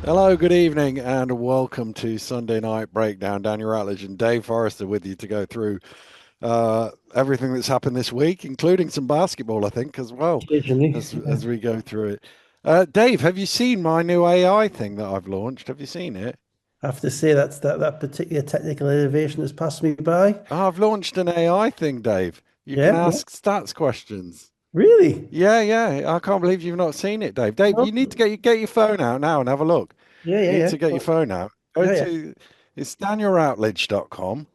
Hello, good evening, and welcome to Sunday Night Breakdown. Daniel Ratledge and Dave Forrester with you to go through everything that's happened this week, including some basketball, I think, as well Occasionally, yeah. as we go through it. Dave, have you seen my new AI thing that I've launched? Have you seen it? I have to say that particular technical innovation has passed me by. Oh, I've launched an AI thing, Dave. You can Yeah, yeah. ask stats questions. Really? Yeah, yeah. I can't believe you've not seen it, Dave. Dave, Oh, you need to get your phone out now and have a look. yeah, yeah, You need yeah. to get your Oh, phone out. Go yeah, yeah. to it's danielroutledge.com.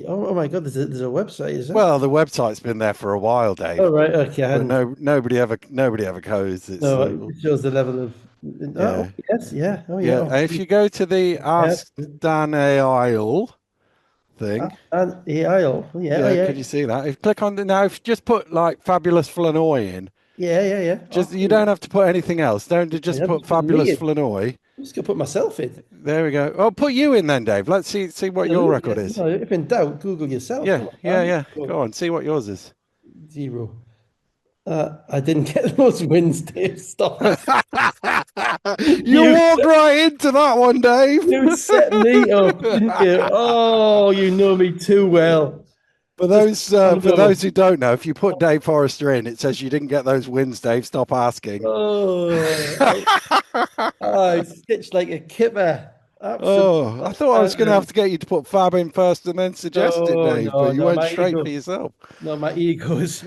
Oh my God, there's a website, is there? Well, the website's been there for a while, Oh, Dave, right. Okay, I but hadn't. nobody ever codes. It's No, it shows the level of. Oh, yeah, yes, yeah. Oh, yeah. yeah. Oh, And if you go to the yeah. Ask Dan AI thing, And AI. Oh, yeah. Oh, yeah, yeah. could you see that? If you click on the now, if you just put like fabulous Flanoy in, Yeah, yeah, yeah. Oh, just you don't have to put anything else. Don't just I'm put just putting me fabulous in. Flanoy. I'm just gonna put myself in. There we go. Oh, put you in then, Dave. Let's see what your Absolutely. record Yes. is. No, if in doubt, Google yourself. Yeah, Come yeah, on, yeah. man. Go on, see what yours is. Zero. I didn't get those Wednesday stuff. You You walked right into that one, Dave. you set me up, didn't you? Oh, you know me too well. Just For unreal. those who don't know, if you put Dave Forrester in, it says you didn't get those wins, Dave. Stop asking. Oh, I stitched like a kipper. Absolutely Oh, I thought I was going to have outstanding. to get you to put Fab in first and then suggest it, No, Dave, but no, you no. went straight for yourself. My ego is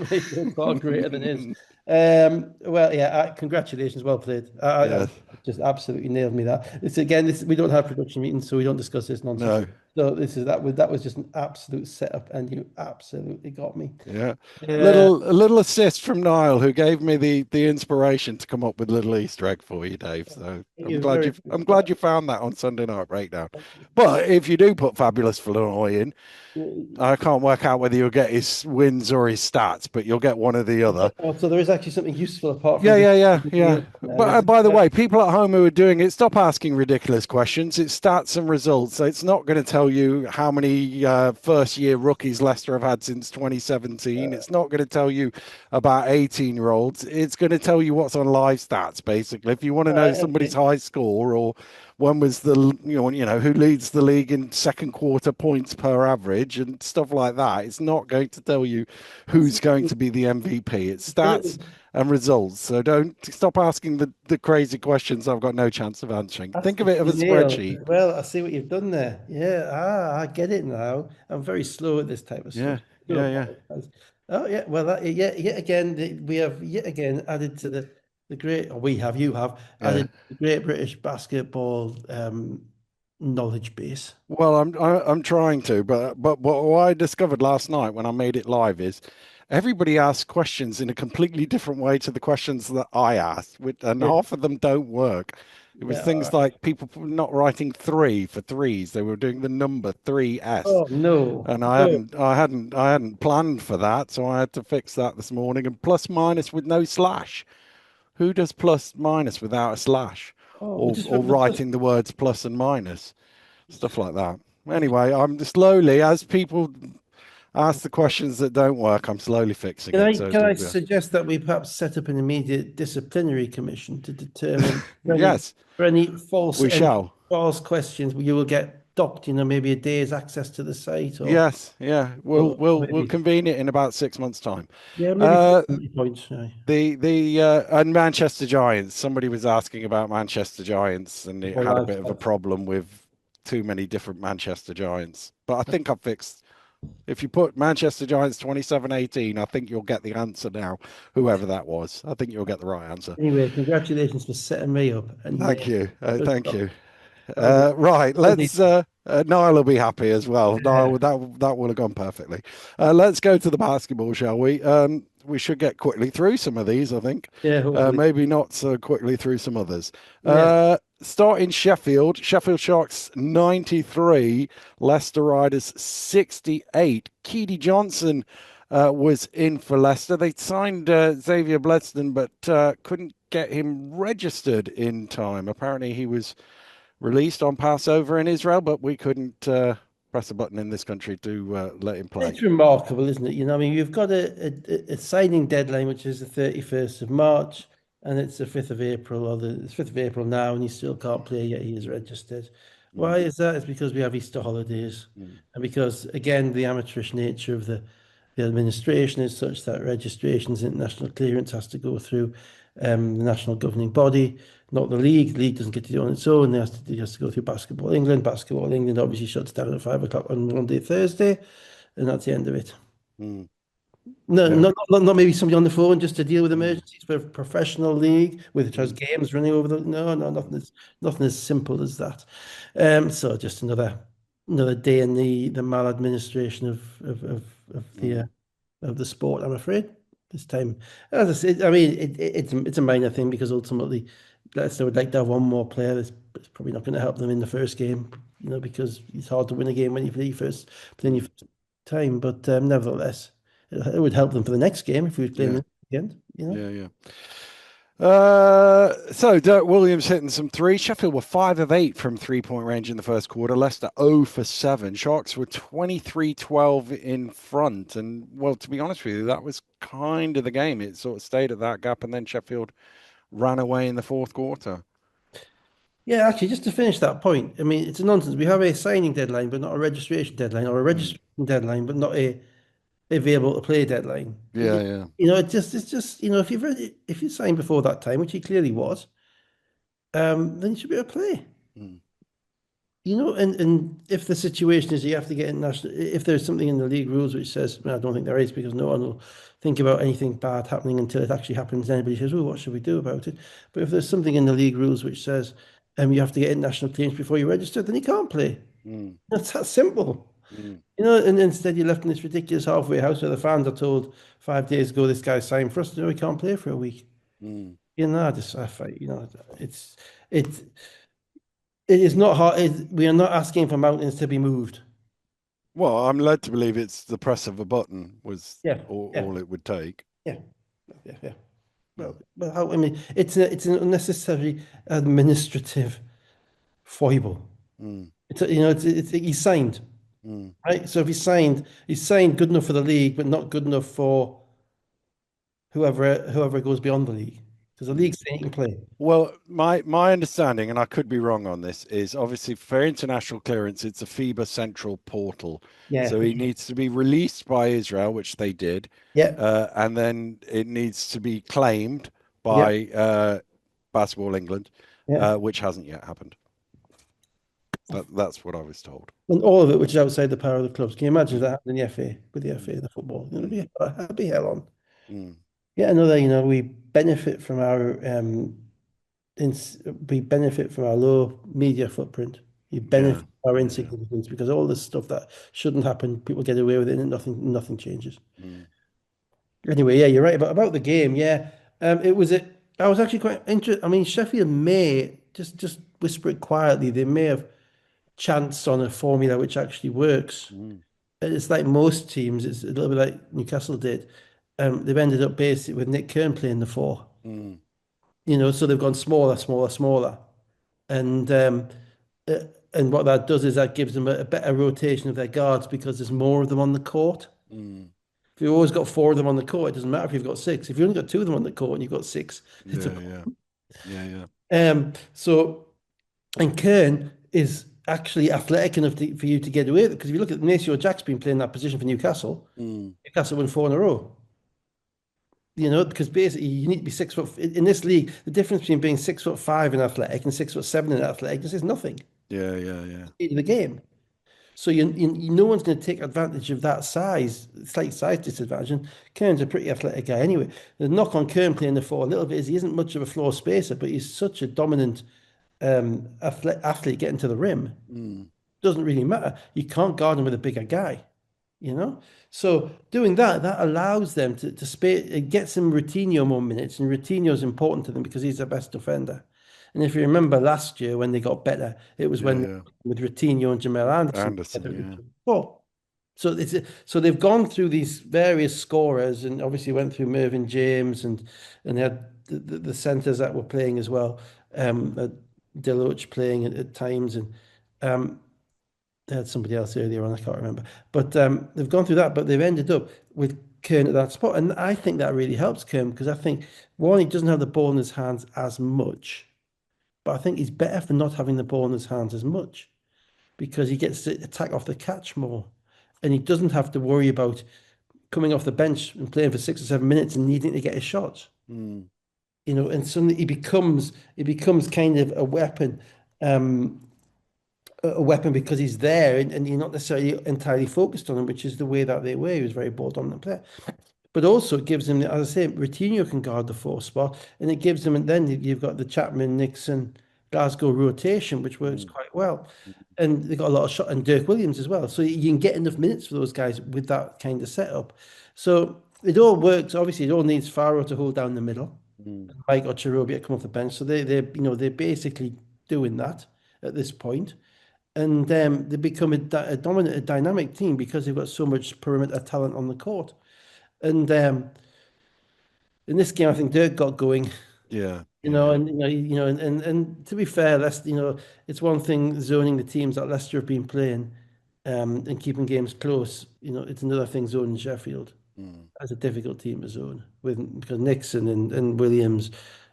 far greater than his. Well, yeah. Congratulations, well played. Yes. Just absolutely nailed me that. It's again. We don't have production meetings, so we don't discuss this nonsense. No. So that was just an absolute setup, and you absolutely got me. Yeah. Yeah, A little assist from Niall, who gave me the inspiration to come up with a little Easter egg for you, Dave. So you're very I'm good for glad you found that on Sunday Night Breakdown. But if you do put Fabulous Flanoy in, that. I can't work out whether you'll get his wins or his stats, but you'll get one or the other. Oh, so there is actually something useful apart from Yeah, just yeah, yeah, yeah. now. But by the way, people at home who are doing it, stop asking ridiculous questions. It's stats and results. So it's not going to tell you how many first-year rookies Leicester have had since 2017. It's not going to tell you about 18-year-olds. It's going to tell you what's on live stats, basically. If you want to know somebody's Okay. high score or when was the who leads the league in second quarter points per average and stuff like that, it's not going to tell you who's going to be the MVP. It's stats and results. So don't stop asking the crazy questions I've got no chance of answering. Think of it as a Absolutely nailed. spreadsheet. Well, I see what you've done there. Yeah, I get it now. I'm very slow at this type of stuff. Yeah, I do yeah, yeah. apologize. Oh yeah, well yet again we have yet again added to the great or we have you have Yeah. added the Great British Basketball knowledge base. Well, I'm trying to, but what I discovered last night when I made it live is everybody asks questions in a completely different way to the questions that I asked, and Yeah, half of them don't work. It was yeah. things like people not writing three for threes; they were doing the number 3S, Oh no, and no. I hadn't planned for that, so I had to fix that this morning. And plus minus with no slash. Who does plus minus without a slash, Oh, or but just writing the words plus and minus? Stuff like that. Anyway, I'm slowly, as people ask the questions that don't work, I'm slowly fixing can it. I So can it'll I be, suggest that we perhaps set up an immediate disciplinary commission to determine for any yes, for we any shall. false questions you will get docked, maybe a day's access to the site Yes, yeah, or we'll maybe convene it in about 6 months' time. yeah, maybe Uh, 20 points. Aye. the and Manchester Giants. Somebody was asking about Manchester Giants, and it Or had a live bit of a stuff. problem with too many different Manchester Giants. But I think I've fixed. If you put Manchester Giants 2718, I think you'll get the answer now. Whoever that was, I think you'll get the right answer. Anyway, congratulations for setting me up and Thank you. good Thank stuff. you. Well done. Right, Well done. let's. Niall will be happy as well. Yeah, Niall, that will have gone perfectly. Let's go to the basketball, shall we? We should get quickly through some of these, I think. yeah, hopefully. Maybe not so quickly through some others. Yes. Start in Sheffield. Sheffield Sharks 93, Leicester Riders 68. Keedy Johnson was in for Leicester. They signed Xavier Bledson, but couldn't get him registered in time. Apparently, he was released on Passover in Israel, but we couldn't press a button in this country to let him play. It's remarkable, isn't it? I mean, you've got a signing deadline, which is the 31st of March, and it's the 5th of April, or it's 5th of April now, and he still can't play yet. He is registered. Mm, Why is that? It's because we have Easter holidays, mm, and because again the amateurish nature of the administration is such that registrations, international clearance has to go through the national governing body, not the league. The league doesn't get to do it on its own. It has to go through Basketball England. Basketball England obviously shuts down at 5 o'clock on Monday, Thursday, and that's the end of it. mm. No, Yeah. not maybe somebody on the phone just to deal with Mm, emergencies, but a professional league which has mm, games running over the no, nothing as simple as that. So just another day in the maladministration mm, of the sport, I'm afraid. This time, as I said, I mean it's a minor thing because ultimately Leicester would like to have one more player. That's probably not going to help them in the first game, because it's hard to win a game when you play your mm. first time. But nevertheless, it would help them for the next game if we were playing Yeah. them again. Yeah. Yeah. So Dirk Williams hitting some threes. Sheffield were 5 of 8 from 3-point range in the first quarter. Leicester 0 for 7. Sharks were 23-12 in front. And well, to be honest with you, that was kind of the game. It sort of stayed at that gap, and then Sheffield ran away in the fourth quarter. Yeah, actually, just to finish that point, I mean, it's a nonsense. We have a signing deadline, but not a registration deadline, or a Mm. registration deadline, but not a available to play deadline. Yeah, yeah. It's just if you sign before that time, which he clearly was, then you should be able to play. Mm, And if the situation is you have to get international, if there's something in the league rules which says, well, I don't think there is because no one will think about anything bad happening until it actually happens. Anybody says, oh, what should we do about it? But if there's something in the league rules which says you have to get international clearance before you register, then you can't play. mm, That's that simple. mm, And instead you're left in this ridiculous halfway house where the fans are told 5 days ago this guy signed for us, he can't play for a week. mm. I fight, it's it is not hard. We are not asking for mountains to be moved. Well, I'm led to believe it's the press of a button was Yeah, yeah, all it would take. yeah, yeah. Mm, Well, I mean, it's an unnecessary administrative foible. mm, He signed, mm, right? So if he's signed good enough for the league, but not good enough for whoever goes beyond the league, because the mm. league's saying he can play. Well, my understanding, and I could be wrong on this, is obviously for international clearance, it's a FIBA central portal. Yeah, So he which needs to be released by Israel, which they did, yeah, and then it needs to be claimed yeah, by Basketball England, yeah. which hasn't yet happened. That's what I was told. And all of it, which is outside the power of the clubs. Can you imagine if Mm, that happened in the FA with the FA mm, and the football? mm, That'd be hell on. mm. Yeah, another, we benefit from we benefit from our low media footprint. You Yeah, benefit from our yeah, yeah. insignificance because all this stuff that shouldn't happen, people get away with it and nothing changes. Mm, Anyway, yeah, you're right about the game. Yeah, I was actually quite interested. I mean, Sheffield may just whisper it quietly. They may have chanced on a formula which actually works. mm, It's like most teams. It's a little bit like Newcastle did. They've ended up basically with Nick Kern playing the four. mm, So they've gone smaller, smaller, smaller, and uh, and what that does is that gives them a better rotation of their guards because there's more of them on the court. mm. If you've always got four of them on the court, it doesn't matter if you've got six. If you've only got two of them on the court and you've got six, it's a Yeah, yeah, yeah, yeah. so and Kern is actually athletic enough for you to get away with it because if you look at Maceo Jack's been playing that position for Newcastle, Mm, Newcastle won four in a row. Because basically you need to be 6 foot in this league. The difference between being 6'5" in athletic and 6'7" in athletic just is nothing yeah, yeah, yeah. in the game. So no one's going to take advantage of that slight size disadvantage. And Kern's a pretty athletic guy anyway. The knock on Kern playing the four a little bit is he isn't much of a floor spacer, but he's such a dominant athlete getting to the rim. Mm, Doesn't really matter. You can't guard him with a bigger guy. you know. So doing that allows them to spare, it gets them Routinho more minutes, and Routinho's important to them because he's their best defender. And if you remember last year when they got better, it was yeah, when yeah. with Routinho and Jamal Anderson Anderson, together. yeah. Oh, so they've gone through these various scorers, and obviously went through Mervyn James, and they had the centres that were playing as well. Deloach playing at times, and they had somebody else earlier on, I can't remember. But they've gone through that, but they've ended up with Kern at that spot. And I think that really helps Kern because I think, one, he doesn't have the ball in his hands as much, but I think he's better for not having the ball in his hands as much because he gets to attack off the catch more. And he doesn't have to worry about coming off the bench and playing for 6 or 7 minutes and needing to get a shot. Mm, And suddenly he becomes kind of a weapon because he's there and you're not necessarily entirely focused on him, which is the way that they were. He was a very ball dominant player. But also it gives him, as I say, Coutinho can guard the fourth spot, and it gives him, and then you've got the Chapman, Nixon, Glasgow rotation, which works mm, quite well. And they've got a lot of shot, and Dirk Williams as well. So you can get enough minutes for those guys with that kind of setup. So it all works. Obviously, it all needs Faro to hold down the middle, mm, Mike or Cherubia come off the bench. So they're basically doing that at this point. And they become a dominant, a dynamic team because they've got so much perimeter talent on the court. And in this game, I think Dirk got going, yeah, yeah. and to be fair, it's one thing zoning the teams that Leicester have been playing, and keeping games close. It's another thing zoning Sheffield. Mm, That's a difficult team to zone because Nixon and Williams,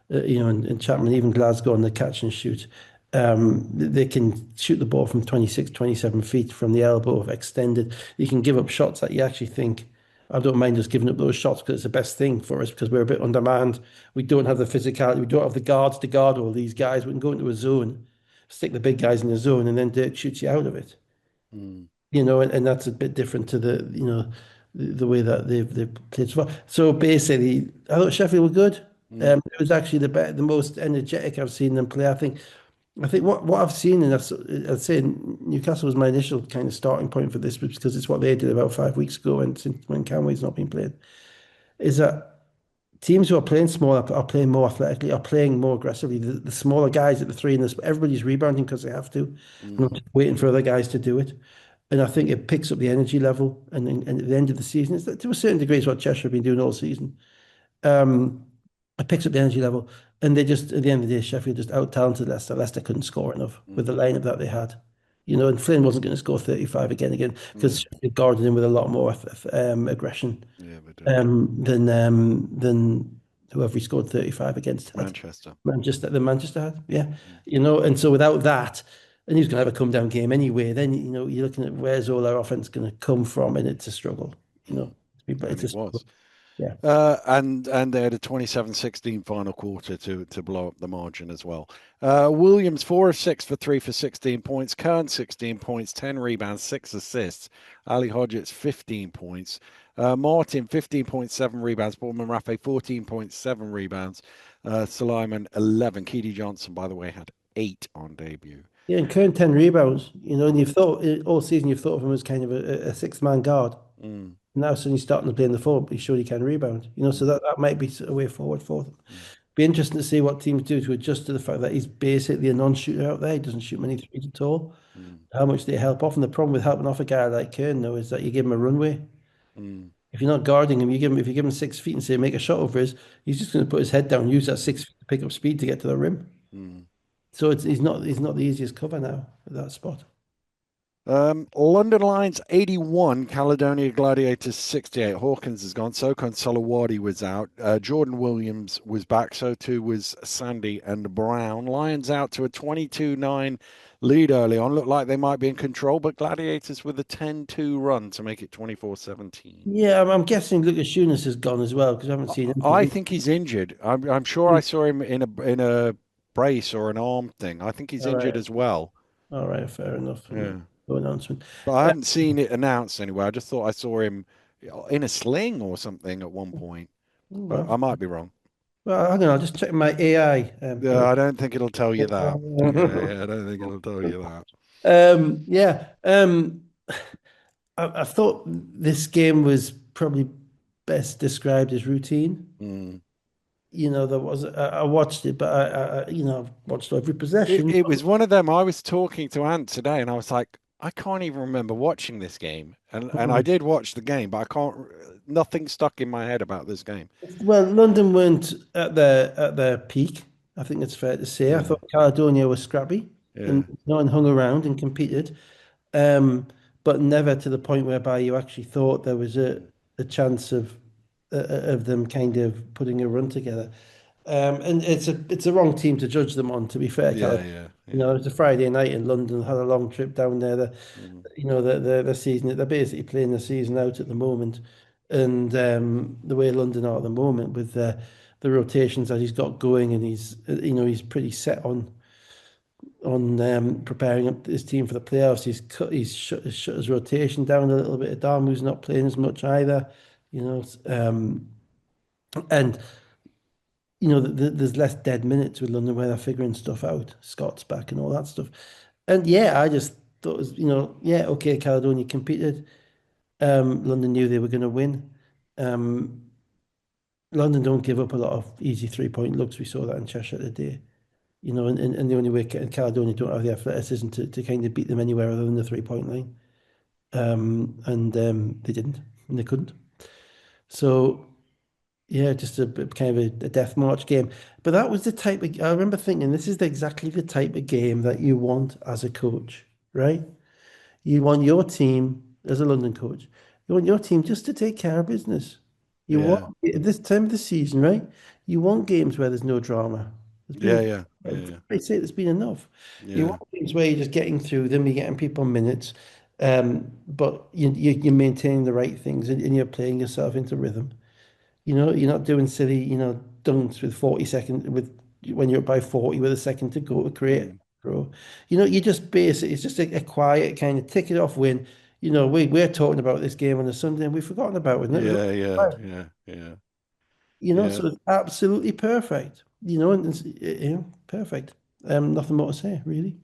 and Chapman, even Glasgow on the catch and shoot. They can shoot the ball from 26, 27 feet from the elbow, extended. You can give up shots that you actually think, I don't mind just giving up those shots because it's the best thing for us because we're a bit undermanned. We don't have the physicality. We don't have the guards to guard all these guys. We can go into a zone, stick the big guys in the zone, and then Dirk shoots you out of it. mm, And that's a bit different to the way that they've played so far. So basically, I thought Sheffield were good. mm, It was actually the most energetic I've seen them play. I think what I've seen, and I'd say Newcastle was my initial kind of starting point for this, because it's what they did about 5 weeks ago, and since when Camway's not been playing, is that teams who are playing small are playing more athletically, are playing more aggressively. The smaller guys at the three, and everybody's rebounding because they have to, not mm, just waiting for other guys to do it. And I think it picks up the energy level, and at the end of the season, to a certain degree, it's what Cheshire have been doing all season. Um, it picks up the energy level, and they just, at the end of the day, Sheffield just out talented Leicester. Leicester couldn't score enough with the mm, lineup that they had. And Flynn wasn't going to score 35 again because mm. Sheffield guarded him with a lot more aggression, Yeah, they did. than whoever he scored 35 against had. Manchester. Manchester had, yeah. Mm, And so without that, and he was going to have a come down game anyway, then you're looking at where's all our offense going to come from, and it's a struggle. and It's it a struggle. was. Yeah. And they had a 27-16 final quarter to blow up the margin as well. Williams 4 of 6 for 3 for 16 points. Kern 16 points, 10 rebounds, 6 assists. Ali Hodgetts 15 points. Martin 15.7 rebounds. Bournemouth Rafe 14.7 rebounds. Suleiman 11. Keedy Johnson, by the way, had 8 on debut. Yeah, and Kern 10 rebounds, and you've thought all season you've thought of him as kind of a sixth-man guard. Mm, Now suddenly he's starting to play in the four, but he's sure he can rebound. So mm, that might be a way forward for them. mm, Be interesting to see what teams do to adjust to the fact that he's basically a non-shooter out there. He doesn't shoot many threes at all. mm, How much they help off. And the problem with helping off a guy like Kern, though, is that you give him a runway. mm, If you're not guarding him, if you give him 6 feet and say make a shot over he's just going to put his head down, use that 6 feet to pick up speed to get to the rim. mm. So he's not the easiest cover now at that spot. London Lions 81, Caledonia Gladiators 68. Hawkins has gone. Sokon Solowadi was out. Jordan Williams was back. So too was Sandy and Brown. Lions out to a 22-9 lead early on. Looked like they might be in control, but Gladiators with a 10-2 run to make it 24-17. Yeah, I'm guessing Lucas Younes has gone as well because I haven't seen him for I weeks. think he's injured. I'm sure I saw him in a brace or an arm thing. I think he's All injured right, as well. all right, fair enough. Yeah. No announcement. But I Uh, haven't seen it announced anywhere. I just thought I saw him in a sling or something at one point, but well, I might be wrong. hang on, I'll just check my AI. Yeah, I don't think it'll tell you that. Yeah, I don't think it'll tell you that. Yeah. I thought this game was probably best described as routine. Mm. There was I watched it, but I've watched every It, possession. it was one of them. I was talking to Ant today, and I was like, I can't even remember watching this game, and I did watch the game, but I can't. Nothing stuck in my head about this game. Well, London weren't at their peak. I think it's fair to say. I Yeah, thought Caledonia was scrappy and yeah, hung around and competed, um, but never to the point whereby you actually thought there was a a chance of them kind of putting a run together. And it's a wrong team to judge them on, to be fair, Cal. Yeah, yeah, You yeah. know, it's a Friday night in London, had a long trip down there. Mm. You know, the season, they're basically playing the season out at the moment. And the way London are at the moment with the rotations that he's got going, and he's pretty set on preparing up his team for the playoffs. He's shut his rotation down a little bit. Adamu's not playing as much either, you know, and there's less dead minutes with London where they're figuring stuff out. Scott's back and all that stuff. And yeah, I just thought it was, yeah, okay, Caledonia competed. London knew they were going to win. Um, London don't give up a lot of easy 3-point looks. We saw that in Cheshire today. And the only way Caledonia don't have the athleticism to kind of beat them anywhere other than the 3-point line. And they didn't, and they couldn't. So yeah, just kind of a death march game. But that was the type of, I remember thinking, this is exactly the type of game that you want as a coach, right? You want your team, as a London coach, you want your team just to take care of business. You want, Yeah, at this time of the season, right? You want games where there's no drama. There's yeah, been, yeah, yeah, I say there's been enough. You yeah. want games where you're just getting through them, you're getting people minutes, but you're maintaining the right things, and you're playing yourself into rhythm. You're not doing silly, dunks with 40 seconds when you're up by 40 with a second to go to create a Mm. throw. You just it's just a quiet kind of tick it off win. We're talking about this game on a Sunday and we've forgotten about it. And it was Yeah, yeah, right. yeah, yeah, So yeah. it's absolutely perfect. And perfect. Nothing more to say, really.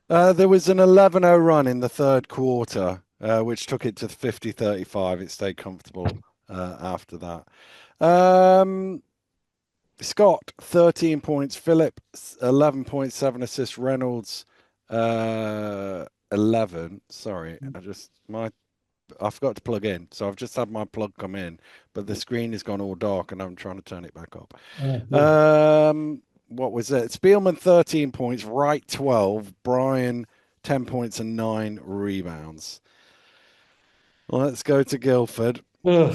There was an 11-0 run in the third quarter, which took it to 50-35. It stayed comfortable after that. Um, Scott, 13 points. Philip, 11.7 assists. Reynolds, 11. Sorry, I forgot to plug in. So I've just had my plug come in, but the screen has gone all dark and I'm trying to turn it back up. Yeah. What was it? Spielman, 13 points. Wright, 12. Brian, 10 points and 9 rebounds. Let's go to Guildford. Well,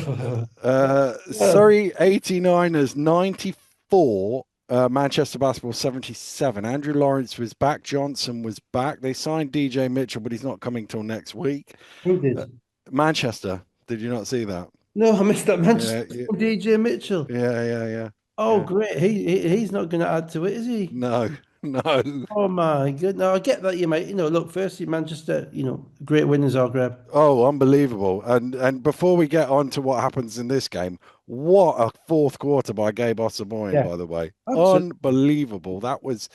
Surrey 89ers 94, Manchester Basketball 77. Andrew Lawrence was back. Johnson was back. They signed DJ Mitchell, but he's not coming till next week. who Uh, did? Manchester, did you not see that? No, I missed that Manchester Yeah, yeah, DJ Mitchell. yeah, yeah, yeah. Oh, Yeah. great. He's not going to add to it, is he? No, no. Oh my good. Now I get that you might, look, firstly, Manchester, great win in Zagreb. Oh, unbelievable. And before we get on to what happens in this game, what a fourth quarter by Gabe Osamoyan, Yeah, by the way. absolutely. Unbelievable. That was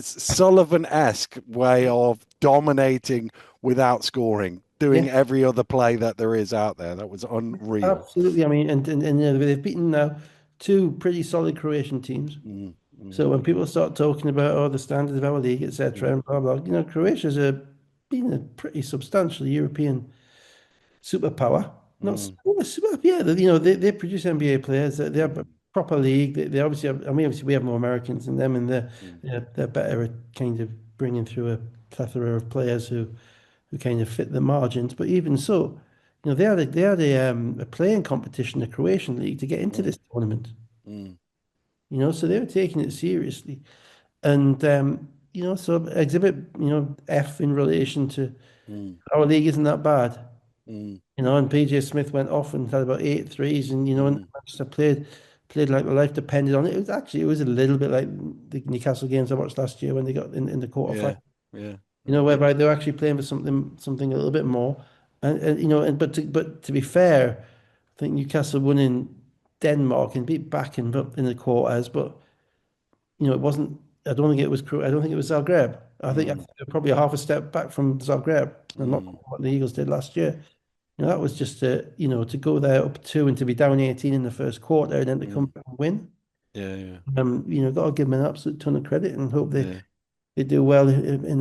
Sullivan-esque way of dominating without scoring, doing Yeah, every other play that there is out there. That was unreal. absolutely. I mean, and they've beaten now two pretty solid Croatian teams. Mm, mm, So when people start talking about the standards of our league, etc., mm, and blah blah, Croatia's been a pretty substantial European superpower. Not mm, super, yeah. They produce NBA players. They have a mm, proper league. They obviously have, I mean, obviously we have more Americans than them, and mm, they're better at kind of bringing through a plethora of players who kind of fit the margins. But even so, they had a playing competition, the Croatian league, to get into mm, this tournament. mm, So they were taking it seriously, and so exhibit F in relation to mm, our league isn't that bad. mm, And PJ Smith went off and had about 8 threes, and and mm. Manchester played like the life depended on it. It was a little bit like the Newcastle games I watched last year when they got in the Yeah, quarterfinal. yeah, yeah. Whereby they were actually playing for something a little bit more. And but to be fair, I think Newcastle won in Denmark and beat back in the quarters, but it wasn't. I don't think it was. I don't think it was Zagreb. I think Mm, they're probably a half a step back from Zagreb, and not mm, what the Eagles did last year. That was just to go there up two and to be down 18 in the first quarter and then to come mm. back and win. Yeah, yeah, Got to give them an absolute ton of credit and hope they, yeah. they do well in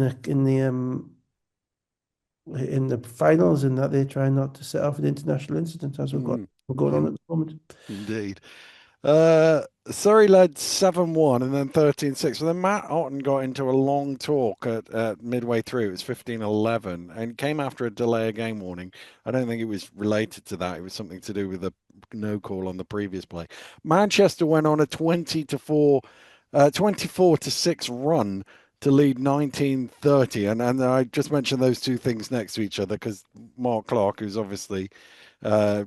the finals and that they try not to set off an international incident as we're Mm, going on in, at the moment. indeed. Surrey led 7-1 and then 13-6. But then Matt Otten got into a long talk at midway through. It was 15-11 and came after a delay of game warning. I don't think it was related to that. It was something to do with the no call on the previous play. Manchester went on a 24-6 run to lead 1930. And I just mentioned those two things next to each other because Mark Clark, who's obviously uh,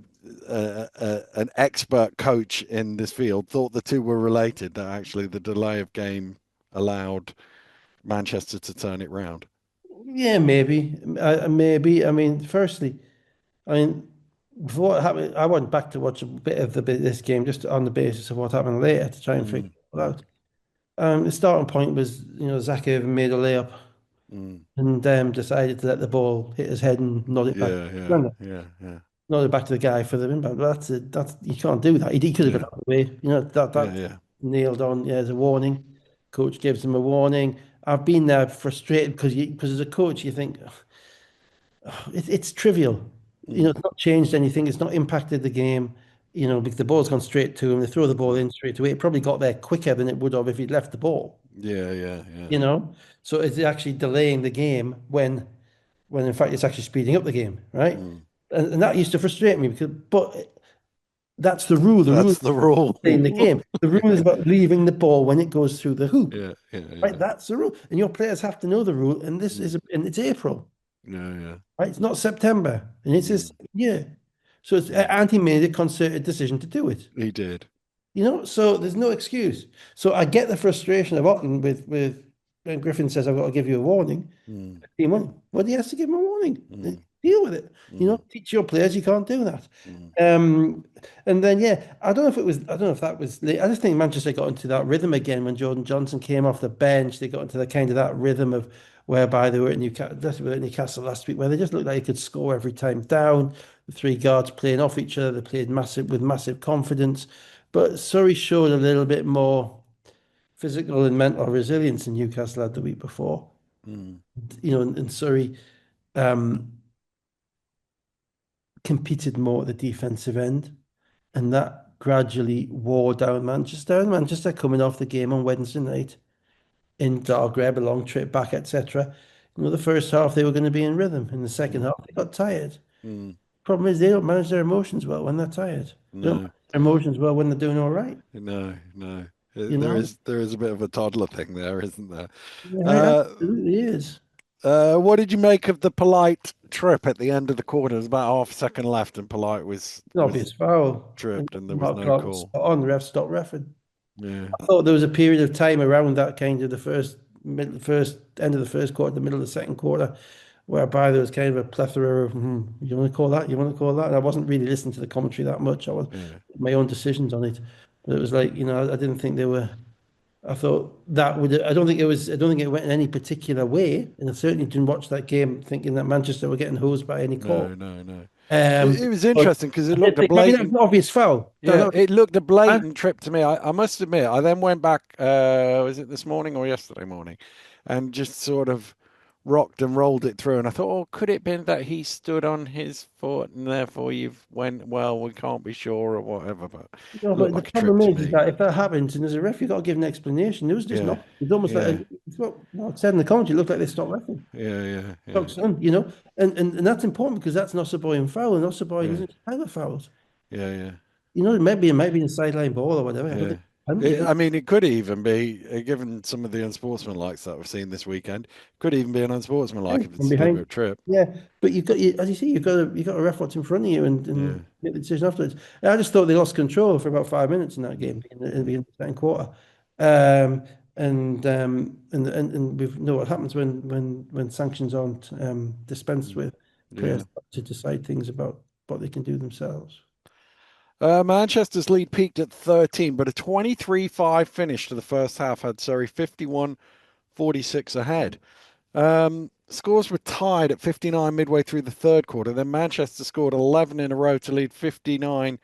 an expert coach in this field, thought the two were related, that actually the delay of game allowed Manchester to turn it round. Yeah, maybe. Maybe. I mean, firstly, I mean, before what happened, I went back to watch a bit of this game just on the basis of what happened later to try and figure Mm, it out. The starting point was, Zach Irvin made a layup mm. and decided to let the ball hit his head and nod it back. Yeah, yeah, Remember, yeah, yeah, nod it back to the guy for the inbound. But that's you can't do that. He could have got yeah, out of the way. yeah, That yeah. nailed on. Yeah, as a warning. Coach gives him a warning. I've been there frustrated because as a coach you think it's trivial. Mm, It's not changed anything. It's not impacted the game. Because the ball's gone straight to him. They throw the ball mm. in straight away. It probably got there quicker than it would have if he'd left the ball. Yeah, yeah, yeah. You know, so it's actually delaying the game when in fact it's actually speeding up the game, right? Mm. And that used to frustrate me but that's the rule. The rule is That's the rule. playing the game. The rule is about leaving the ball when it goes through the hoop, Yeah, yeah, right? yeah. That's the rule, and your players have to know the rule. And Mm. it's April. Yeah, yeah. Right? It's not September, and it's Mm. his year. So Mm. and he made a concerted decision to do it. He did. So there's no excuse. So I get the frustration of Otten with when Griffin says, "I've got to give you a warning." Mm. Team on. Well, he has to give him a warning. Mm. Deal with it. Mm. Teach your players you can't do that. Mm. Um, and then yeah, I don't know if it was. I don't know if that was late. I just think Manchester got into that rhythm again when Jordan Johnson came off the bench. They got into the kind of that rhythm of whereby they were at Newcastle last week, where they just looked like they could score every time down. The three guards playing off each other. They played massive confidence. But Surrey showed a little bit more physical and mental resilience than Newcastle had the week before. Mm. And Surrey um, competed more at the defensive end, and that gradually wore down Manchester. And Manchester coming off the game on Wednesday night in Zagreb, a long trip back, etc. The first half they were going to be in rhythm. In the second Mm. half, they got tired. Mm. Problem is, they don't manage their emotions well when they're tired. They don't No. manage their emotions well when they're doing all right. No, no. You know, There is a bit of a toddler thing there, isn't there? yeah, Uh, absolutely is. what did you make of the Polite trip at the end of the quarter? There was about half a second left, and Polite An obvious was foul. And tripped, and there was Mark no Clark was call. spot on. The ref stopped refing. Yeah, I thought there was a period of time around that kind of the first end of the first quarter, the middle of the second quarter, whereby there was kind of a plethora of you want to call that, you want to call that, and I wasn't really listening to the commentary that much. I was yeah, my own decisions on it, but it was like I didn't think they were. I thought that would. I don't think it was. I don't think it went in any particular way, and I certainly didn't watch that game thinking that Manchester were getting hosed by any call. no, no, no. Um, It was but interesting because I it did looked a think. I mean, that was blatant. an obvious foul. No, Yeah, no, it looked a I, blatant trip to me. I must admit, I then went back, was it this morning or yesterday morning, and just sort of rocked and rolled it through. And I thought, oh, could it been that he stood on his foot and therefore you've went, well, we can't be sure or whatever, but it No, looked but the like a trip problem to is me. that if that happens and there's a ref, you've got to give an explanation. There was just Yeah, not. It's almost like yeah, it's what Mark said in the commentary. It looked like they stopped refing. yeah, yeah, yeah, Stop son, and that's important because that's not boy and foul, and not boy yeah, doesn't have fouls. yeah, yeah, It might be a sideline ball or whatever, but yeah. it's penalty. I mean, it could even be, given some of the unsportsmanlikes that we've seen this weekend, could even be an unsportsmanlike if From it's still behind. a trip. Yeah, but as you see, you've got a ref what's in front of you Yeah. and make the decision afterwards. And I just thought they lost control for about 5 minutes in that game Mm, in the mm, beginning of the second quarter. Um, and we know what happens when sanctions aren't dispensed mm. with. Yeah. Players have to decide things about what they can do themselves. Manchester's lead peaked at 13, but a 23-5 finish to the first half had Surrey 51-46 ahead. Scores were tied at 59 midway through the third quarter. Then Manchester scored 11 in a row to lead 59-70,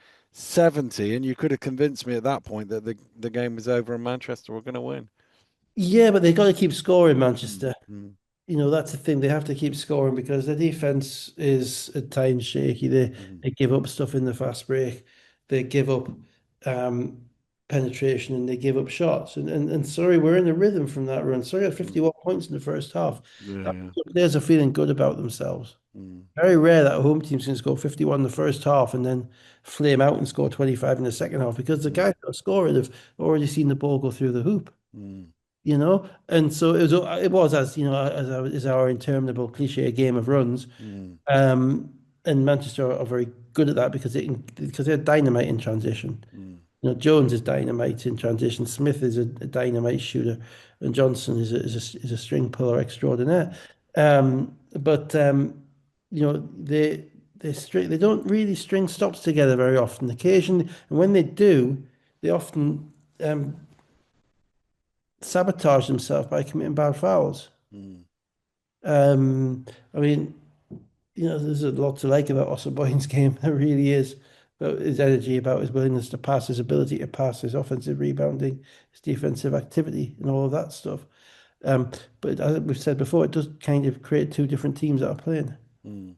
and you could have convinced me at that point that the game was over and Manchester were going to win. Yeah, but they've got to keep scoring, Mm, Manchester. mm, That's the thing. They have to keep scoring because the defense is at times shaky. They mm, they give up stuff in the fast break. They give up. Um, penetration and they gave up shots. And Surrey were in a rhythm from that run. Surrey had Mm. 51 points in the first half. That Yeah. players are feeling good about themselves. Mm. Very rare that a home team can score 51 in the first half and then flame out and score 25 in the second half because the Mm. guys that are scoring have already seen the ball go through the hoop, Mm. you know? And so it was as, as our interminable cliche game of runs. Mm. Um, and Manchester are very good at that because they're dynamite in transition. Mm. Jones is dynamite in transition. Smith is a dynamite shooter, and Johnson is a string puller extraordinaire. But they don't really string stops together very often. Occasionally, and when they do, they often um, sabotage themselves by committing bad fouls. Mm. I mean, there's a lot to like about Osborne's game. There really is. About his energy, about his willingness to pass, his ability to pass, his offensive rebounding, his defensive activity, and all of that stuff. But as we've said before, it does kind of create two different teams that are playing. Mm.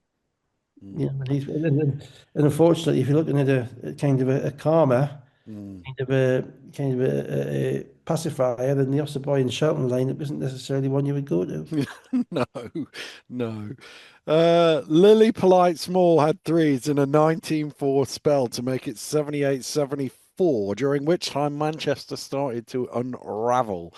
Mm. And unfortunately, if you're looking at a kind of a karma, Mm. kind of a pacifier, then the Osborne and Shelton lineup isn't necessarily one you would go to. No, no. Lily Polite Small had threes in a 19-4 spell to make it 78-74, during which time Manchester started to unravel.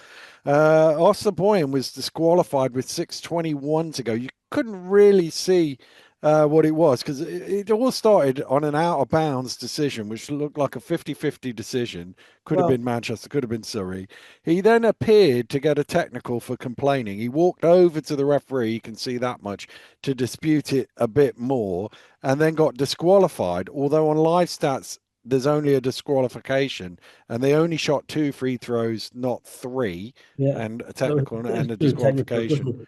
Osborne was disqualified with 6:21 to go. You couldn't really see what it was because it all started on an out of bounds decision, which looked like a 50-50 decision. Could have Well, been Manchester, could have been Surrey. He then appeared to get a technical for complaining. He walked over to the referee, you can see that much, to dispute it a bit more, and then got disqualified. Although on live stats, there's only a disqualification, and they only shot 2 free throws, not three, yeah, and a it technical was and a too technical, disqualification. wasn't it?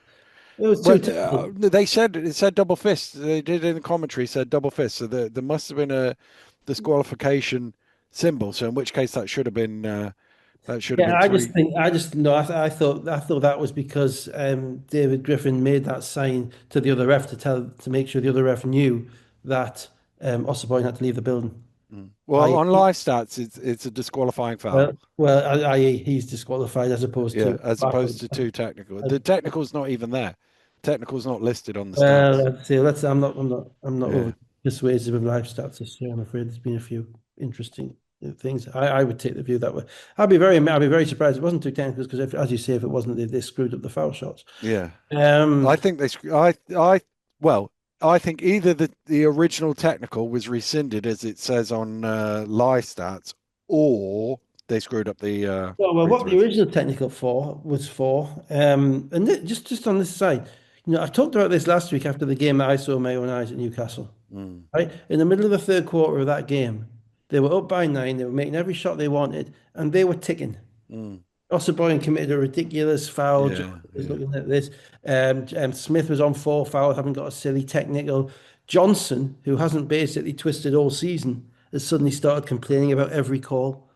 It was too Well, technical. they said it said double fist. They did in the commentary said double fist. So there must have been a disqualification symbol. So in which case that should have Yeah, been three. I just no, I thought that was because David Griffin made that sign to the other ref to make sure the other ref knew that Osborne had to leave the building. Mm. Well, I on live stats, it's a disqualifying foul. i.e. he's disqualified as opposed Yeah, to as opposed to two technical. as- The technical's not even there. Technical's not listed on the stats. well, let's see. I'm not Yeah, over persuasive of live stats this year. I'm afraid there's been a few interesting things. I would take the view that way. I'd be very surprised if it wasn't two technicals because, as you say, if it wasn't, they screwed up the foul shots. yeah. I Um, think well, I think either the original technical was rescinded as it says on live stats, or they screwed up the well, free what the throws. original technical for was for, and just on this side, I talked about this last week after the game that I saw with my own eyes at Newcastle. Mm, Right in the middle of the third quarter of that game, they were up by 9. They were making every shot they wanted, and they were ticking. mm. Osborne committed a ridiculous foul. Jones Yeah, was yeah. looking at this. Smith was on 4 fouls, having got a silly technical. Johnson, who hasn't basically twisted all season, has suddenly started complaining about every call.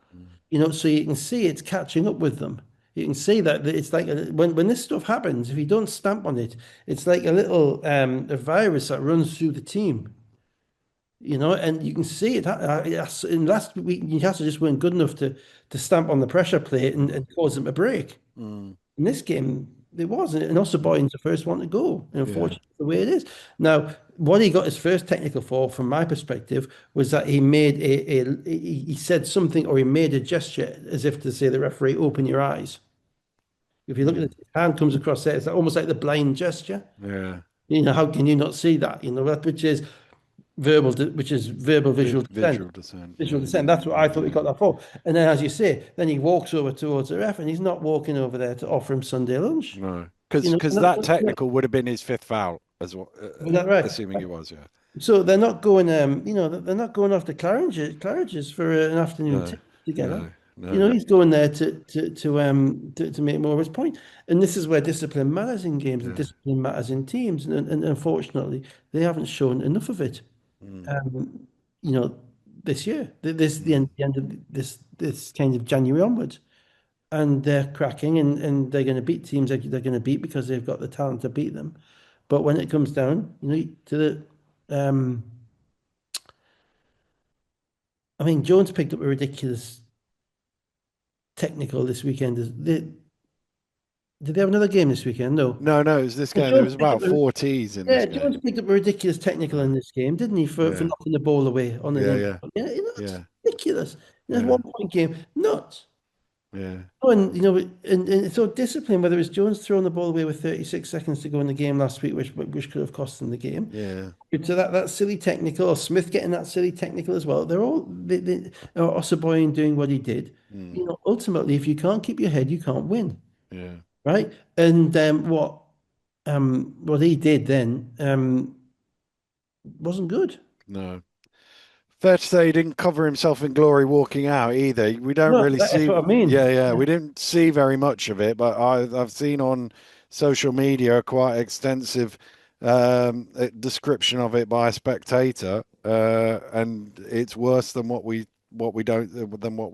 Mm, So you can see it's catching up with them. You can see that it's like when this stuff happens, if you don't stamp on it, it's like a little a virus that runs through the team. And you can see it. Yes, in last week, Newcastle just weren't good enough to stamp on the pressure plate mm, and cause them a break. mm. In this game, it wasn't. And also, Boyne's the first one to go. And Yeah. unfortunately, the way it is. Now, what he got his first technical for, from my perspective, was that he made he said something or he made a gesture as if to say, the referee, open your eyes. If you look at Mm, it, his hand comes across there, it's almost like the blind gesture. yeah. How can you not see that? Which is verbal visual dissent. Visual descent. Visual Yeah. dissent. That's what I thought he Yeah. got that for. And then, as you say, then he walks over towards the ref, and he's not walking over there to offer him Sunday lunch. No, You know, because and that technical would have been his fifth foul as well, is that right? assuming it was. Yeah. So they're not going, they're not going off the Claridge's for an afternoon No. tea together. No. No. He's going there to make more of his point. And this is where discipline matters in games and Yeah. discipline matters in teams. And unfortunately, they haven't shown enough of it. Mm, Um, you know, this year, this mm, the end of this kind of January onwards, and they're cracking, and they're going to beat teams they're going to beat because they've got the talent to beat them. But when it comes down, to um, I mean, Jones picked up a ridiculous. technical this weekend. Did they have another game this weekend? No. No, no, it was this Well, game. There Jones was picked up about a, four T's in yeah, this game. Jones picked up a ridiculous technical Yeah, in this game, didn't he? For yeah, knocking the ball away on an yeah, in. yeah, Yeah, that's yeah, ridiculous. It's a yeah, 1 point game. Nuts. yeah, Oh, and and it's so discipline, whether it's Jones throwing the ball away with 36 seconds to go in the game last week, which could have cost them the game. yeah. To that silly technical, or Smith getting that silly technical as well. They're all or Ossaboyan doing what he did. Mm, Ultimately, if you can't keep your head, you can't win, yeah. right? And what he did then wasn't good. No. Fair to say he didn't cover himself in glory walking out either. We don't No, really that's see, what I mean. yeah, yeah, Yeah. we didn't see very much of it, but I've seen on social media a quite extensive description of it by a spectator, and it's worse than what we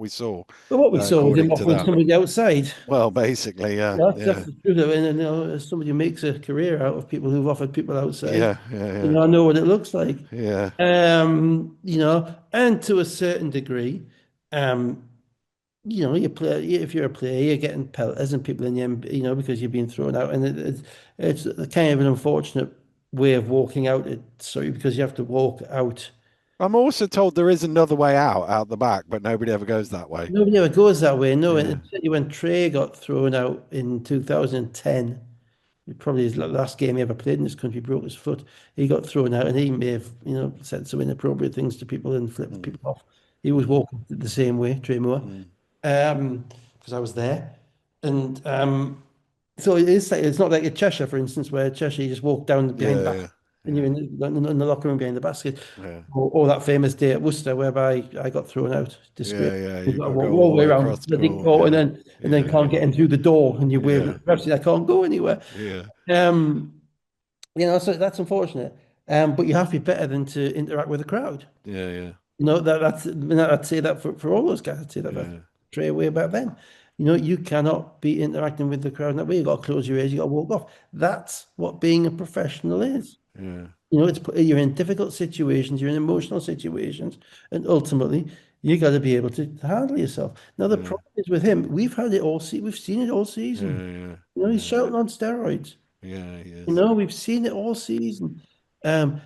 saw, But what we saw was him according to offering that. somebody outside. Well, basically, yeah, That's yeah, the truth of it. And as somebody who makes a career out of people who've offered people outside, yeah, yeah, yeah, I know what it looks like. yeah. And to a certain degree, um, you play if you're a player, you're getting pelters and people in the end, because you're being thrown out, and it's a kind of an unfortunate way of walking out. Sorry, because you have to walk out. I'm also told there is another way out the back, but nobody ever goes that way. Nobody ever goes that way. No, Yeah. and certainly when Trey got thrown out in 2010. Probably his last game he ever played in this country, broke his foot. He got thrown out, and he may have, said some inappropriate things to people and flipped Mm, people off. He was mm, walking the same way, Trey Moore, mm. because I was there, and so it's not like a Cheshire, for instance, where Cheshire you just walk down behind the Yeah, basket yeah, and you're yeah, in the locker room behind the basket, yeah, or that famous day at Worcester whereby I got thrown out, disgrace. yeah, yeah. You've You got to got to walk go all all the the way way around across the the big court. court, Yeah, and then yeah, can't get in through the door, and you wave yeah, at the referee. I can't go anywhere. yeah, Um, so that's unfortunate. But you have to be better than to interact with the crowd. yeah, yeah, I'd say that for all those guys. I'd say that for yeah, Trey way back then. You cannot be interacting with the crowd in that way. You got to close your ears. You got to walk off. That's what being a professional is. yeah, You're in difficult situations. You're in emotional situations, and ultimately, you got to be able to handle yourself. Now the yeah, problem is with him. We've had it all. We've seen it all yeah, season. yeah, He's yeah, shouting on steroids. yeah. Yes. We've seen it all season. And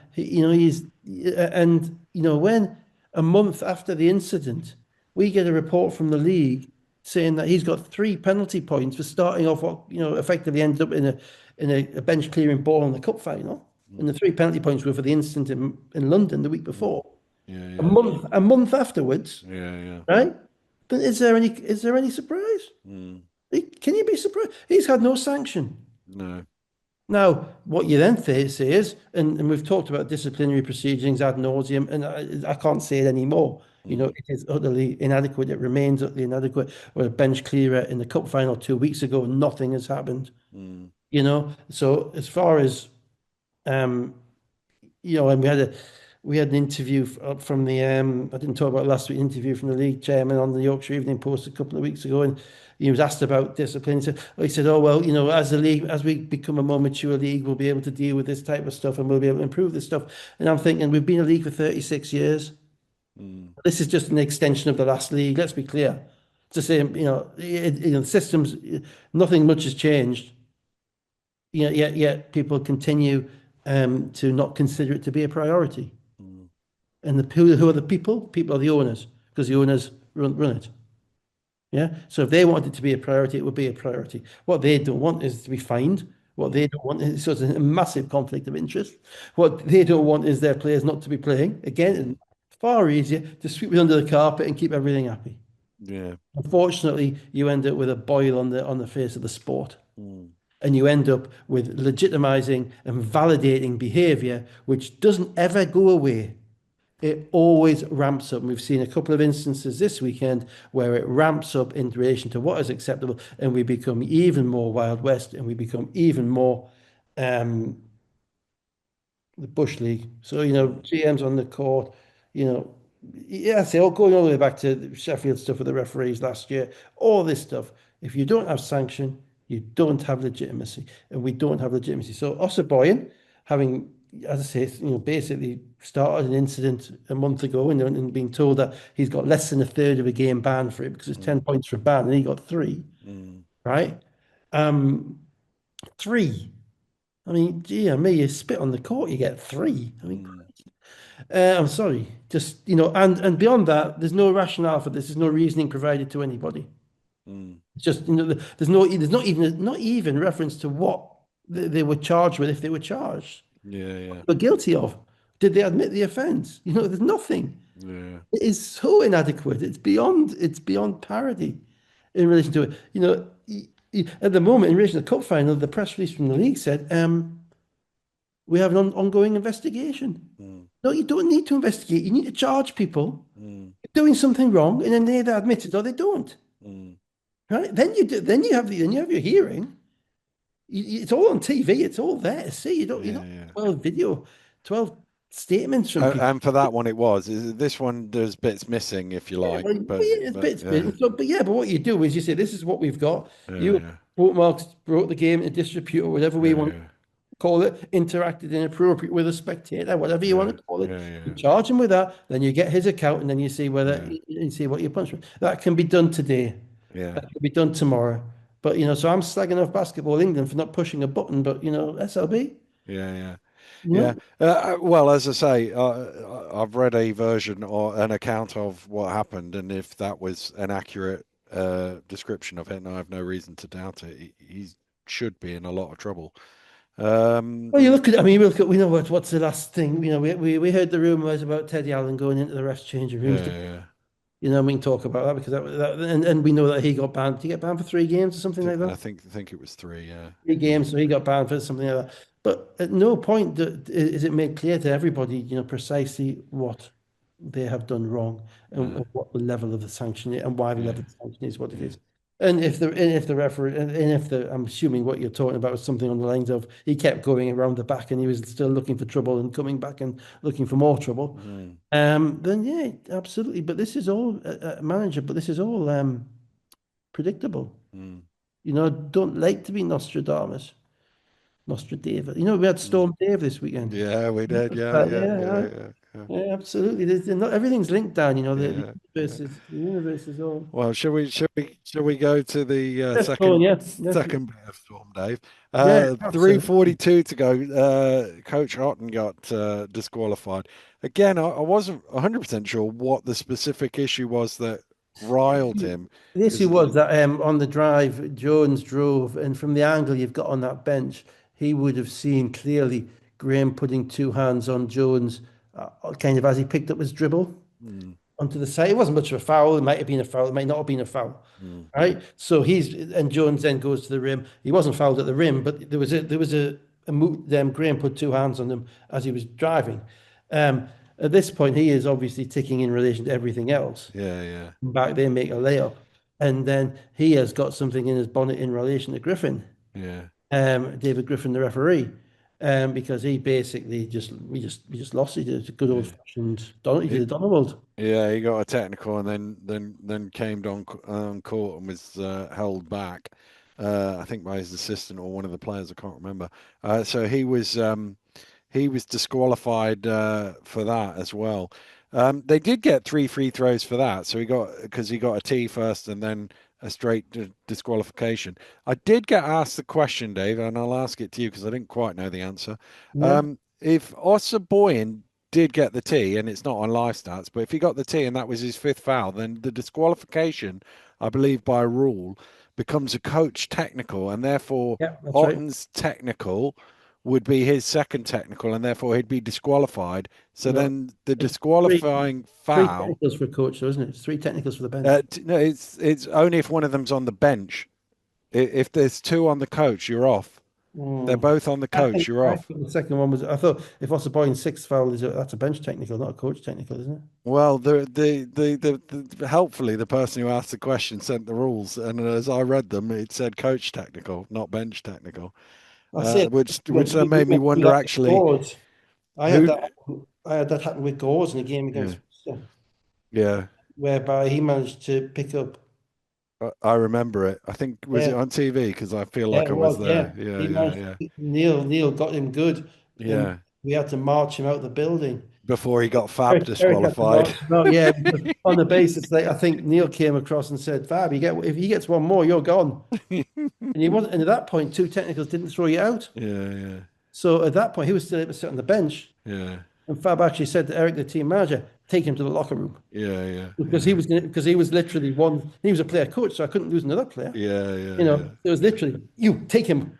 when a month after the incident, we get a report from the league saying that he's got 3 penalty points for starting off what effectively ended up in a bench clearing ball in the cup final. And the 3 penalty points were for the incident in London the week Mm. before. Yeah, A yeah, month a month afterwards, yeah, yeah. right? But is there any surprise? Mm. Can you be surprised? He's had no sanction. No. Now, what you then say is, and we've talked about disciplinary proceedings ad nauseum, and I can't say it anymore. Mm. It is utterly inadequate. It remains utterly inadequate. We're a bench clearer in the cup final 2 weeks ago. Nothing has happened. Mm. So as far as um, and we had an interview from the I didn't talk about last week interview from the league chairman on the Yorkshire Evening Post a couple of weeks ago, and he was asked about discipline. He said, "Oh well, as a league, as we become a more mature league, we'll be able to deal with this type of stuff, and we'll be able to improve this stuff." And I'm thinking, we've been a league for 36 years. Mm. This is just an extension of the last league. Let's be clear. It's the same, the systems. Nothing much has changed. Yet people continue to not consider it to be a priority. Mm. And who are the people? People are the owners, because the owners run it. Yeah. So if they want it to be a priority, it would be a priority. What they don't want is to be fined. What they don't want is, so it's a massive conflict of interest. What they don't want is their players not to be playing. Again, Mm. far easier to sweep it under the carpet and keep everything happy. Yeah. Unfortunately, you end up with a boil on the face of the sport. Mm. And you end up with legitimizing and validating behavior which doesn't ever go away. It always ramps up. And we've seen a couple of instances this weekend where it ramps up in relation to what is acceptable, and we become even more Wild West, and we become even more um, the Bush League. So, Mm. GMs on the court, you know, yeah, say, going all the way back to the Sheffield stuff with the referees last year, all this stuff. If you don't have sanction, you don't have legitimacy, and we don't have legitimacy. So Ossaboyan, having as I say, basically started an incident a month ago and being told that he's got less than a third of a game ban for it because it's 10 mm, points for a ban and he got three, mm, right? Um, Three. I mean, gee, me, you spit on the court, you get three. I mean, mm, I'm sorry, just and beyond that, there's no rationale for this. There's no reasoning provided to anybody. mm. It's just there's not even reference to what they were charged with if they were charged. Yeah, yeah, Were guilty of. Did they admit the offence? There's nothing. yeah. It is so inadequate. It's beyond parody in relation to it. At the moment, in relation to the cup final, the press release from the league said, we have an ongoing investigation. Mm, No, you don't need to investigate. You need to charge people mm, doing something wrong, and then they either admit it or they don't. mm. Right? Then you do. Then you have your hearing. It's all on TV. It's all there to see. You Yeah, don't yeah. 12 video, 12 statements from people. And for that one, it was. This one, there's bits missing, if you Yeah, like, well, yeah, it's bits, yeah, bits. So, but what you do is you say, this is what we've got. yeah, You, yeah, Marks brought the game to distribute or whatever we yeah, want to yeah, call it, interacted inappropriate with a spectator, whatever you yeah, want to call it. yeah, You yeah, charge him with that, then you get his account, and then you see whether yeah, you see what your punishment. That can be done today. yeah, That can be done tomorrow. But so I'm slagging off Basketball England for not pushing a button, but SLB, yeah, yeah. you Yeah. know. Well, as I say, I've read a version or an account of what happened, and if that was an accurate description of it, and I have no reason to doubt it, he should be in a lot of trouble. Well, you Um, look at, I mean, we know what's the last thing, we heard the rumors about Teddy Allen going into the refs changing rooms. yeah, yeah. We can talk about that because and we know that he got banned. Did he get banned for 3 games or something like I that? think it was three. Yeah, Three yeah, games, so he got banned for something like that. But at no point is it made clear to everybody, precisely what they have done wrong and no, what the level of the sanction is and why the yeah, level of the sanction is what it yeah, is. And if the referee and if the I'm assuming what you're talking about was something on the lines of he kept going around the back and he was still looking for trouble and coming back and looking for more trouble. mm, Then yeah, absolutely. But this is all manager. But this is all predictable. mm, Don't like to be Nostradamus. Nostradamus. We had mm. Storm Dave this weekend. Yeah, we did. Yeah, But yeah, yeah, yeah, right. yeah, yeah, Yeah, absolutely. Not everything's linked down. The yeah, yeah. universe is all. Well, shall we go to the Let's go on, yeah. Yes. second bit of Storm, Dave? Yeah, absolutely. 3:42 to go. Coach Otten got disqualified. Again, I wasn't 100% sure what the specific issue was that riled him. The issue Because was that on the drive, Jones drove, and from the angle you've got on that bench, he would have seen clearly Graham putting two hands on Jones, kind of as he picked up his dribble onto the side. It wasn't much of a foul. It might have been a foul. It might not have been a foul. Right. So and Jones then goes to the rim. He wasn't fouled at the rim, but there was a move. Graham put two hands on him as he was driving. At this point, he is obviously ticking in relation to everything else. yeah, yeah, Back there, make a layup, and then he has got something in his bonnet in relation to Griffin, yeah, David Griffin, the referee, because he basically we just lost it. It's a good old yeah. fashioned Don. He did He, a Donald. yeah, he got a technical and then came on court and was held back. I think by his assistant or one of the players. I can't remember. So he was disqualified for that as well. They did get three free throws for that, so he got a T first and then a straight disqualification. I did get asked the question, Dave, and I'll ask it to you because I didn't quite know the answer. Yeah, If Oscar Boyan did get the T, and it's not on live stats, but if he got the T and that was his fifth foul, then the disqualification, I believe by rule, becomes a coach technical, and therefore yeah, that's right. Otten's technical would be his second technical, and therefore he'd be disqualified. So No, then the it's three disqualifying three foul, technicals for a coach, though, isn't it? It's three technicals for the bench. no, it's only if one of them's on the bench. If there's two on the coach, you're off. They're Mm. both on the coach, you're I off. think the second one was. I thought if Osborne's sixth foul that's a bench technical, not a coach technical, isn't it? Well, helpfully the person who asked the question sent the rules, and as I read them, it said coach technical, not bench technical, I say which then made me we wonder went through actually Gores. I had who. that. I had that happen with Gores in a game Yeah, against Leicester, yeah, whereby he managed to pick up. I remember it. I think was it Yeah, on TV because I feel yeah, like it I was was. there. Yeah, Yeah, he yeah, managed. yeah, Neil got him good, and yeah, we had to march him out the building. Before he got Fab Eric had to disqualified. march him out, yeah, because on the basis that I think Neil came across and said, Fab, if he gets one more, you're gone. And he wasn't, and at that point, two technicals didn't throw you out. Yeah, yeah, So at that point, he was still able to sit on the bench. yeah, And Fab actually said to Eric, the team manager, take him to the locker room. yeah, yeah, Because yeah, he was literally he was a player coach, so I couldn't lose another player. yeah, yeah, You yeah, know, it was literally, you take him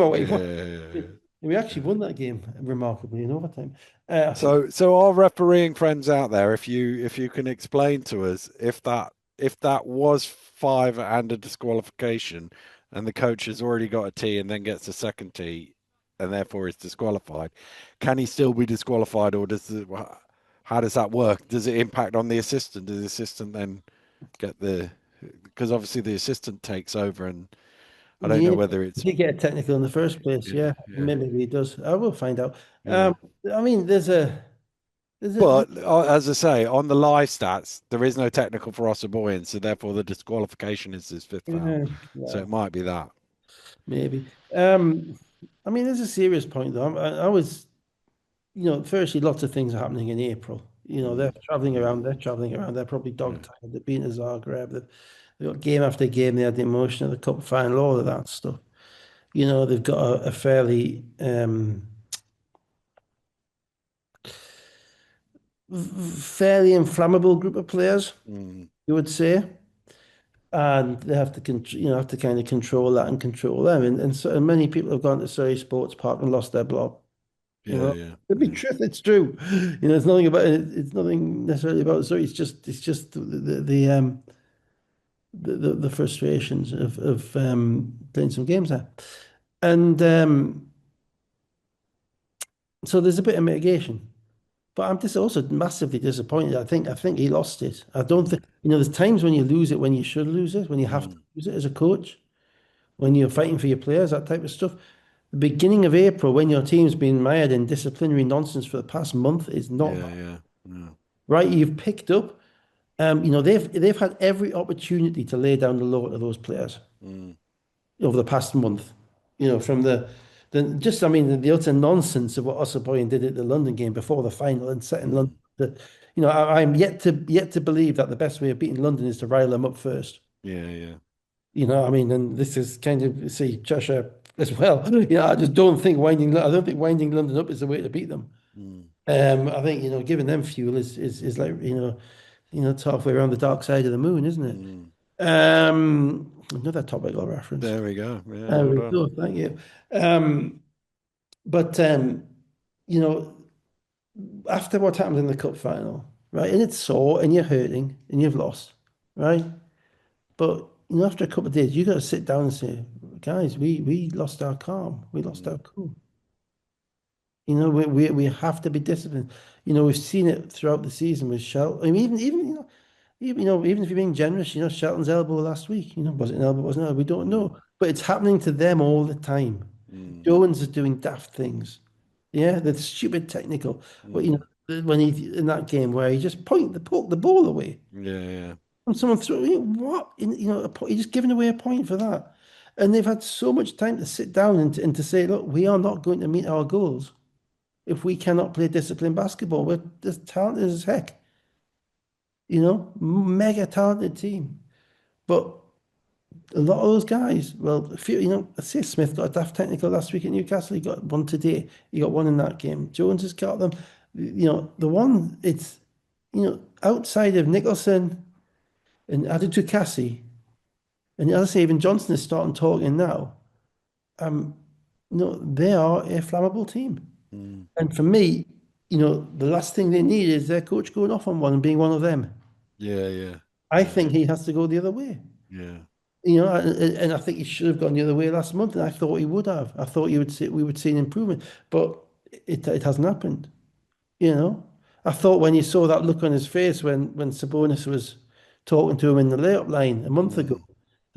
away. yeah, yeah, yeah. And we actually won that game remarkably in overtime. I think, So our refereeing friends out there, if you can explain to us if that was five and a disqualification, and the coach has already got a tee and then gets a second tee, and therefore is disqualified, can he still be disqualified, or how does that work? Does it impact on the assistant? Does the assistant then get because obviously the assistant takes over, and I don't know yeah, whether he it's did get a technical in the first place. yeah, Yeah, yeah, maybe he does. I will find out. yeah. I mean, there's a, But as I say, on the live stats, there is no technical for Osborne, so therefore the disqualification is his fifth foul. yeah, So it well, might be that. maybe. I mean, there's a serious point though. I was, firstly, lots of things are happening in April. They're Mm, traveling mm, around. They're traveling around. They're probably yeah, dog tired. They've been to Zagreb. They've got game after game. They had the emotion of the cup final, all of that stuff. They've got a fairly fairly inflammable group of players, mm, you would say, and they have to have to kind of control that and control them. And many people have gone to Surrey Sports Park and lost their blob. You yeah, know, yeah, to be yeah. truth, it's true. It's nothing about it. It's nothing necessarily about Surrey. It's just the frustrations of playing some games there. And so there's a bit of mitigation. But I'm just also massively disappointed. I think he lost it. I don't Mm, think there's times when you lose it when you should lose it, when you have to mm, lose it as a coach, when you're fighting for your players, that type of stuff. The beginning of April, when your team's been mired in disciplinary nonsense for the past month, is not yeah, yeah, yeah. right. You've picked up. They've had every opportunity to lay down the law to those players Mm, over the past month. From I mean the utter nonsense of what Osborne did at the London game before the final and setting London. mm, I'm yet to believe that the best way of beating London is to rile them up first. yeah, yeah. I mean, and this is kind of see Cheshire as well. I just don't think I don't think winding London up is the way to beat them. Mm, I think giving them fuel is like it's halfway around the dark side of the moon, isn't it? mm. Another topical reference. There we go. Yeah, There well we done. go. Thank you. But you know, after what happened in the cup final, right? And it's sore, and you're hurting, and you've lost, right? But after a couple of days, you got to sit down and say, guys, we lost our calm, we lost Mm, our cool. We have to be disciplined. We've seen it throughout the season with Shelton. I mean, even if you're being generous, Shelton's elbow last week, was it an elbow? Wasn't it? We don't mm, know, but it's happening to them all the time. mm, Jones is doing daft things. Yeah, that's stupid technical. But mm. when he in that game where he just poked the ball away, Yeah, yeah. and someone threw what? He's just giving away a point for that. And they've had so much time to sit down and to say, look, we are not going to meet our goals if we cannot play disciplined basketball. We're as talented as heck, mega talented team. But a lot of those guys, well, a few, let's say Smith got a daft technical last week at Newcastle. He got one today. He got one in that game. Jones has got them. The one outside of Nicholson and Adatu Cassie, and as I say, even Johnson is starting talking now. Um, they are a flammable team. Mm, And for me, the last thing they need is their coach going off on one and being one of them. yeah, yeah, I yeah, think he has to go the other way. yeah. And I think he should have gone the other way last month, and I thought he would have. I thought we would see an improvement, but it hasn't happened. You know, I thought when you saw that look on his face when Sabonis was talking to him in the layup line a month ago,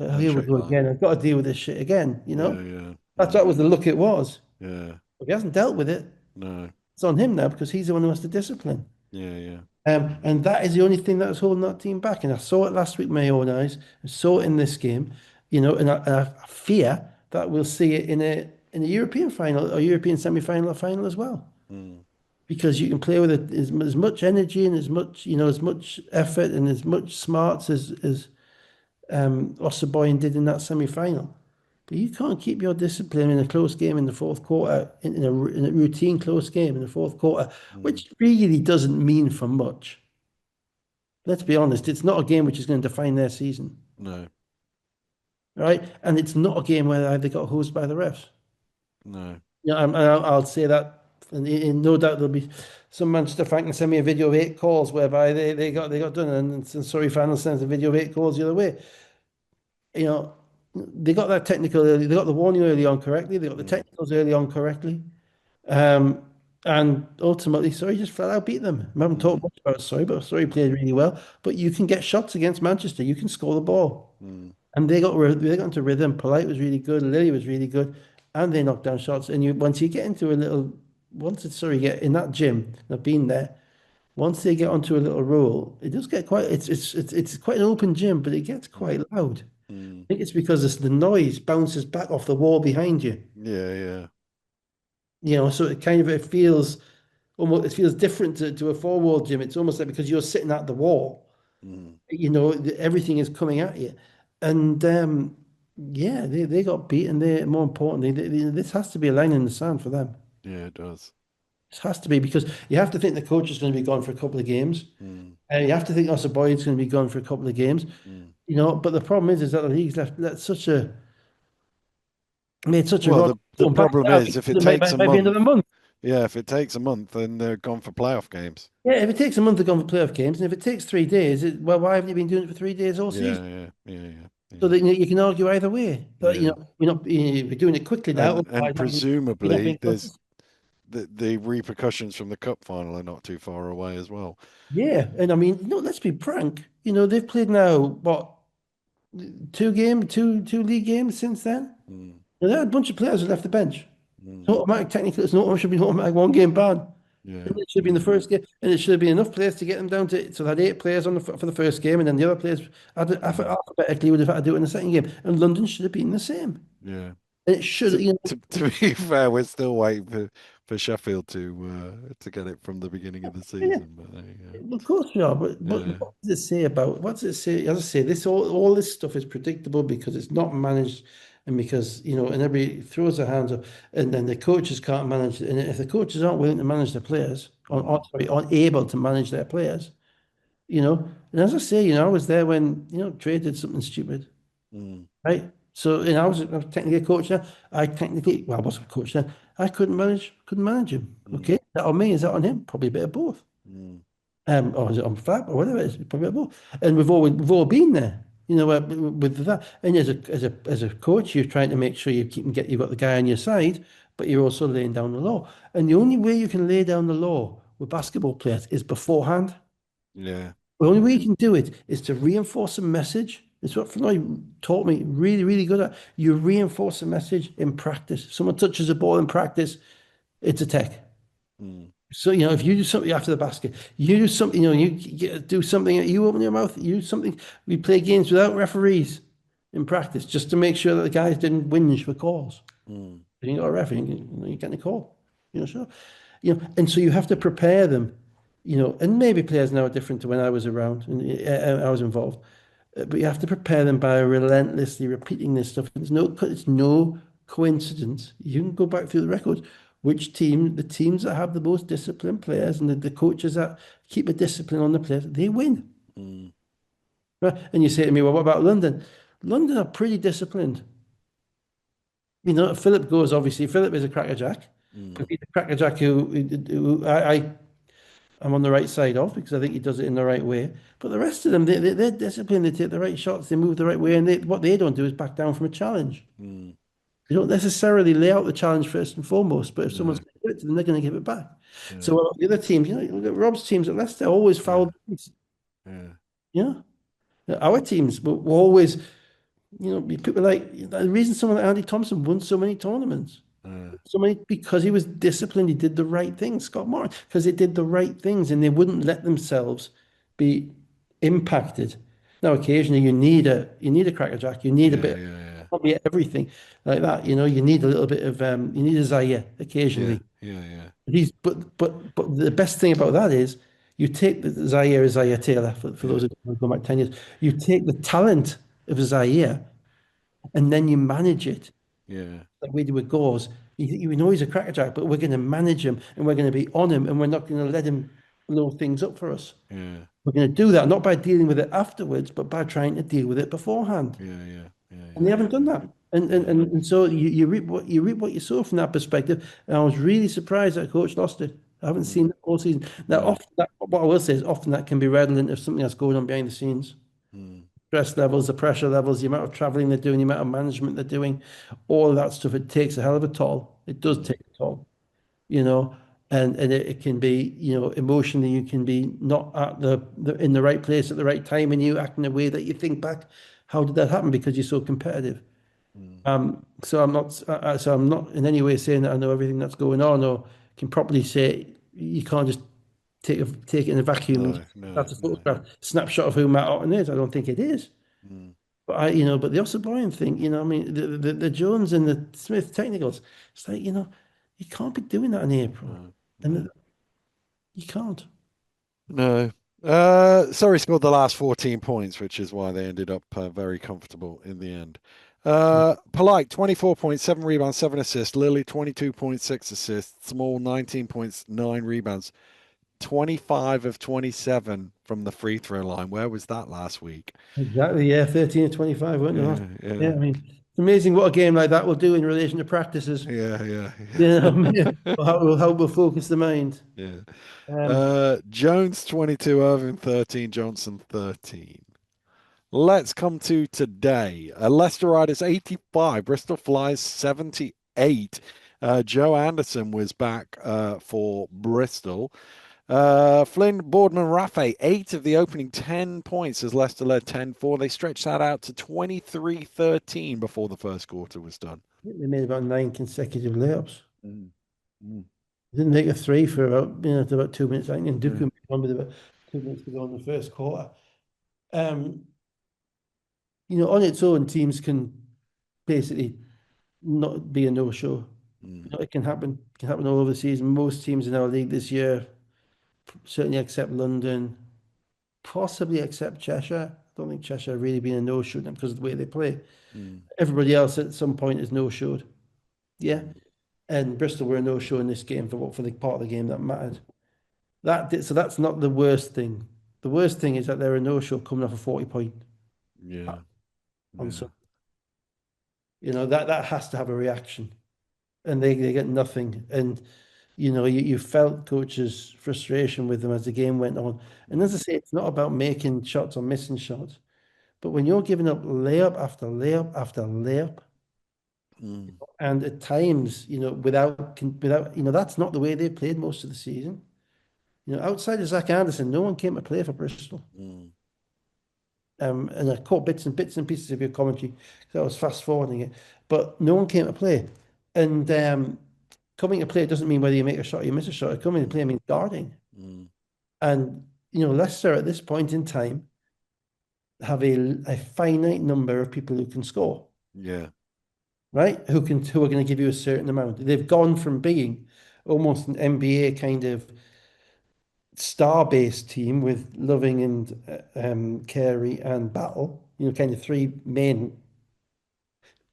Mm. oh, here we Handshake go line. again. I've got to deal with this shit again. Yeah, yeah, That yeah, was the look it was. yeah. But he hasn't dealt with it. No. It's on him now because he's the one who has to discipline. Yeah, yeah. And that is the only thing that was holding that team back. And I saw it last week with my own eyes. I saw it in this game, and I fear that we'll see it in a European final or European semi-final or final as well. Mm, because you can play with it as much energy and as much, as much effort and as much smarts as Osborne did in that semi-final. But you can't keep your discipline in a close game in the fourth quarter, in a routine close game in the fourth quarter, mm, which really doesn't mean for much. Let's be honest, it's not a game which is going to define their season, no, right? And it's not a game where they got hosed by the refs. no. Yeah, I'll say that, and no doubt there'll be some Manchester fan can send me a video of 8 calls whereby they got done, and some Surrey fan will send a video of 8 calls the other way. You know, they got that technical early, they got the warning early on correctly, they got the Mm, technicals early on correctly, um, and ultimately Surrey just flat out beat them. We haven't talked mm, much about Surrey, but Surrey played really well. But you can get shots against Manchester, you can score the ball. mm, And they got into rhythm. Polite was really good. Lily was really good, and they knocked down shots. And once you get into a little, once it's sorry, get in that gym. I've been there. Once they get onto a little roll, it does get quite. It's quite an open gym, but it gets mm, quite loud. mm. I think it's because the noise bounces back off the wall behind you. Yeah, yeah. So it feels almost it feels different to a four-wall gym. It's almost like because you're sitting at the wall. Mm, Everything is coming at you. And yeah, they got beaten. More importantly, this has to be a line in the sand for them. yeah, it does. This has to be because you have to think the coach is going to be gone for a couple of games. Mm, And you have to think also Boyd's going to be gone for a couple of games. mm. But the problem is that the league's let made such a Well, run. the Going back problem now, is if it it might, takes a might be another month, month. yeah, if it takes a month, then they're gone for playoff games. Yeah, if it takes a month to go for playoff games, and if it takes 3 days, well, why haven't you been doing it for 3 days all Yeah, season? yeah, yeah, yeah, So yeah, that you can argue either way. But yeah. we're doing it quickly now. And Otherwise, you're not presumably being there's consistent. the repercussions from the cup final are not too far away as well. Yeah, and I mean, let's be frank. They've played now what, two league games since then. Mm, And there are a bunch of players who left the bench. It's mm, automatic. Technically, it's not. It should be an automatic one-game ban. yeah, And it should be in the yeah, first game, and it should have been enough players to get them down to. So they had 8 players for the first game, and then the other players mm, alphabetically would have had to do it in the second game. And London should have been the same. yeah. And it should, To be fair, we're still waiting for Sheffield to get it from the beginning of the yeah. season. But there you Of course we are, but go. what does it say about what does it say? As I say, this all this stuff is predictable because it's not managed, and because and everybody throws their hands up, and then the coaches can't manage it. And if the coaches aren't willing to manage their players, Yeah. sorry, aren't able to manage their players, and as I say, I was there when Trey did something stupid, Mm, right? So, I was technically a coach now. I wasn't a coach then. I couldn't manage him. mm, Okay, is that on me? Is that on him? Probably a bit of both. mm, Or is it on Fab or whatever it is? Probably both. And we've all been there, with that. And as a coach, you're trying to make sure you've got the guy on your side, but you're also laying down the law. And the only way you can lay down the law with basketball players is beforehand. yeah. The only way Yeah. you can do it is to reinforce a message. It's what Floyd taught me really, really good at. You reinforce a message in practice. If someone touches a ball in practice, it's a tech. Mm, So, if you do something after the basket, you do something, do something, you open your mouth, you do something. We play games without referees in practice just to make sure that the guys didn't whinge for calls. mm, If you got a referee, you're getting a call, sure. And so you have to prepare them, and maybe players now are different to when I was around and I was involved. But you have to prepare them by relentlessly repeating this stuff. It's no coincidence. You can go back through the records. The teams that have the most disciplined players and the coaches that keep a discipline on the players, they win. mm, Right? And you say to me, well, what about London? London are pretty disciplined. Philip goes, obviously, Philip is a crackerjack. mm, But he's a crackerjack who I'm on the right side of because I think he does it in the right way. But the rest of them, they're disciplined. They take the right shots. They move the right way. And what they don't do is back down from a challenge. mm, They don't necessarily lay out the challenge first and foremost. But if someone's no, going to give it to them, they're going to give it back. yeah, So the other teams, you look at Rob's teams at Leicester, always yeah, fouled. yeah, Yeah. Our teams were always, people like the reason someone like Andy Thompson won so many tournaments. So many because he was disciplined, he did the right things. Scott Morris, because they did the right things and they wouldn't let themselves be impacted. Now, occasionally you need a crackerjack, you need a bit, yeah, probably everything like that. You need a little bit of you need a Zaire yeah, occasionally. Yeah, yeah, But the best thing about that is you take the Zaire Taylor, for yeah, those who go back 10 years, you take the talent of Zaire and then you manage it yeah, like we do with Gauze. You know he's a crackerjack, but we're going to manage him and we're going to be on him and we're not going to let him blow things up for us. yeah, We're going to do that not by dealing with it afterwards, but by trying to deal with it beforehand. yeah, yeah, yeah, And they haven't done that. yeah, And so you reap what you sow from that perspective. And I was really surprised that coach lost it. I haven't yeah. seen it all season. Now, No. often that, what I will say is often that can be redolent of something that's going on behind the scenes. Mm, Stress levels, the pressure levels, the amount of traveling they're doing, the amount of management they're doing, all of that stuff. It takes a hell of a toll. It does mm, take a toll, you know, and it can be, emotionally you can be not at the in the right place at the right time, and you act in a way that you think back, how did that happen? Because you're so competitive. mm. So I'm not in any way saying that I know everything that's going on or can properly say you can't just take it in a vacuum and No, just, no, that's a no. photograph snapshot of who Matt Otten is. I don't think it is. Mm, But but the Osborne thing, I mean, the Jones and the Smith technicals, it's like, you can't be doing that in April, no, and no, you can't. no. Surrey scored the last 14 points, which is why they ended up very comfortable in the end. Polite, 24.7 rebounds, 7 assists. Lily, 22.6 assists. Small, 19.9 rebounds. 25 of 27 from the free throw line. Where was that last week? Exactly, yeah, 13 and 25, weren't they last? Yeah, yeah, Yeah, I mean, it's amazing what a game like that will do in relation to practices. yeah, yeah, Yeah, how we'll focus the mind. yeah. Um, Jones 22, Irving 13, Johnson 13. Let's come to today. Leicester Riders 85, Bristol Flyers 78. Joe Anderson was back for Bristol. Flynn, Boardman, Rafe, 8 of the opening 10 points as Leicester led 10-4. They stretched that out to 23-13 before the first quarter was done. they made about 9 consecutive layups. Mm, mm, Didn't make a three for about 2 minutes. I think and Dooku yeah, made one with about 2 minutes to go in the first quarter. Um, on its own, teams can basically not be a no-show. mm, It can happen. It can happen all over the season. Most teams in our league this year, certainly except London, possibly except Cheshire. I don't think Cheshire have really been a no-show because of the way they play. mm, Everybody else at some point is no-showed. Yeah. mm, And Bristol were a no-show in this game for the part of the game that mattered. So that's not the worst thing. The worst thing is that they're a no-show coming off a 40 point yeah, on yeah, some. That has to have a reaction. And they get nothing. And you felt coach's frustration with them as the game went on. And as mm, I say, it's not about making shots or missing shots. But when you're giving up layup after layup after layup, mm, and at times, without, that's not the way they played most of the season. Outside of Zach Anderson, no one came to play for Bristol. mm, And I caught bits and pieces of your commentary because I was fast forwarding it, but no one came to play. And coming to play doesn't mean whether you make a shot or you miss a shot. Coming to play means guarding. mm, And Leicester at this point in time have a finite number of people who can score, yeah, right? Who are going to give you a certain amount. They've gone from being almost an NBA kind of star-based team with Loving and Carey and Battle, kind of three main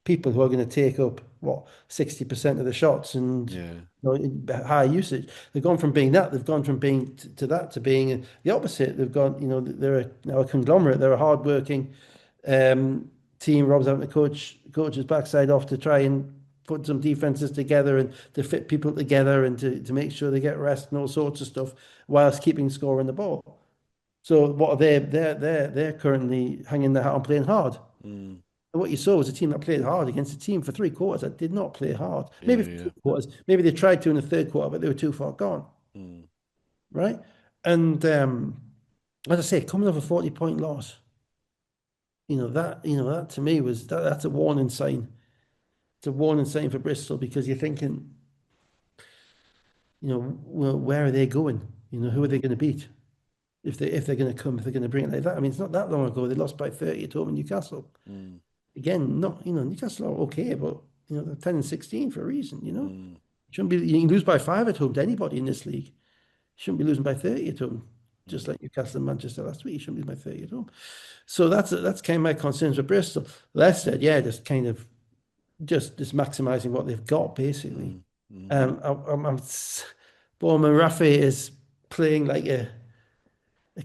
people who are going to take up what 60% of the shots and yeah, high usage. They've gone from being that. They've gone from being to that to being the opposite. They've gone. They're now a conglomerate. They're a hardworking team. Rob's having to coach's backside off to try and put some defenses together and to fit people together and to make sure they get rest and all sorts of stuff whilst keeping score on the ball. So what are they? They're currently hanging their hat on playing hard. mm, And what you saw was a team that played hard against a team for 3 quarters that did not play hard. yeah, Maybe for yeah, 2 quarters. Maybe they tried to in the third quarter, but they were too far gone. mm, Right. And as I say, coming off a 40 point loss, that to me that's a warning sign. It's a warning sign for Bristol because you're thinking, well, where are they going? Who are they mm, going to beat? If they're going to come, if they're going to bring it like that. I mean, it's not that long ago they lost by 30 at home in Newcastle. mm, Again, not Newcastle are okay, but they're 10 and 16 for a reason. mm, Shouldn't be. You can lose by 5 at home to anybody in this league. You shouldn't be losing by 30 at home. Just like Newcastle and Manchester last week, you shouldn't lose by 30 at home. So that's kind of my concerns with Bristol. Leicester, yeah, just kind of just maximising what they've got basically. Mm, mm. Bowman Rafe is playing like a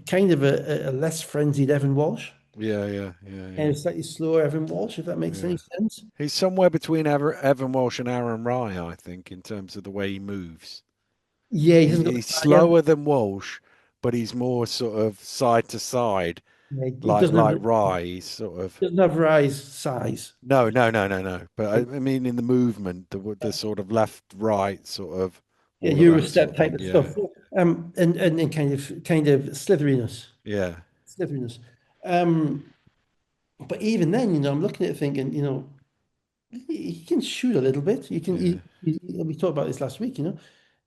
kind of a less frenzied Evan Walsh Yeah, yeah, yeah, and yeah, a slightly slower Evan Walsh, if that makes any yeah. sense. He's somewhere between Evan Walsh and Aaron Rye, I think, in terms of the way he moves. Yeah, he hasn't got He's the yeah, slower than Walsh, but he's more sort of side to side, yeah, he like Rye. He's sort of doesn't have Rise size. no, no, no, no, no. But I mean, in the movement, the sort of left, right, sort of Yeah, all of that sort Eurostep of type thing. of Yeah, stuff. And kind of slitheriness. yeah, Slitheriness. Um, but even then, I'm looking at it thinking, he can shoot a little bit. He can. yeah, We talked about this last week,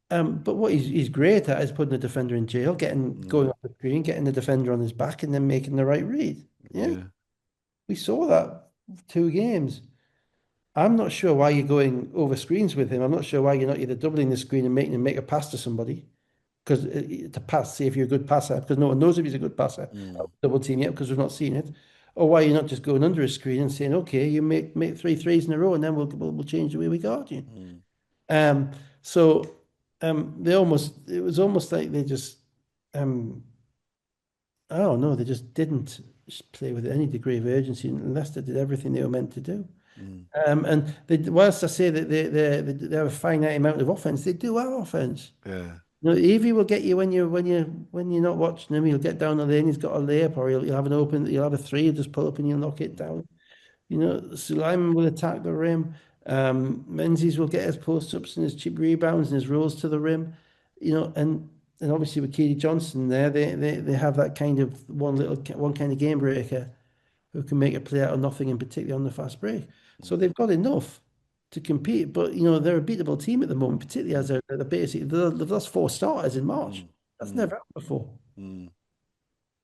But what he's great at is putting the defender in jail, going mm, off the screen, getting the defender on his back, and then making the right read. Yeah, yeah, we saw that 2 games. I'm not sure why you're going over screens with him. I'm not sure why you're not either doubling the screen and making him make a pass to somebody. Because to pass, see if you're a good passer, because no one knows if he's a good passer. mm, Double team yet because we've not seen it. Or why you're not just going under a screen and saying, okay, you make 3 threes in a row, and then we'll change the way we guard you. mm, Um, so it was almost like they just um, I don't know, they just didn't play with any degree of urgency, and Leicester did everything they were meant to do. mm, And whilst I say that they have a finite amount of offense, they do have offense. yeah, Evie will get you when you're not watching him. He'll get down the lane. He's got a layup, or he'll have an open. He'll have a three. He'll just pull up and he'll knock it down. Suleiman will attack the rim. Menzies will get his post-ups and his cheap rebounds and his rolls to the rim. And obviously with Keely Johnson there, they have that kind of one kind of game breaker who can make a play out of nothing, and particularly on the fast break. So they've got enough to compete, but they're a beatable team at the moment, particularly as they're basically they've lost 4 starters in March. mm, That's mm, never happened before. mm.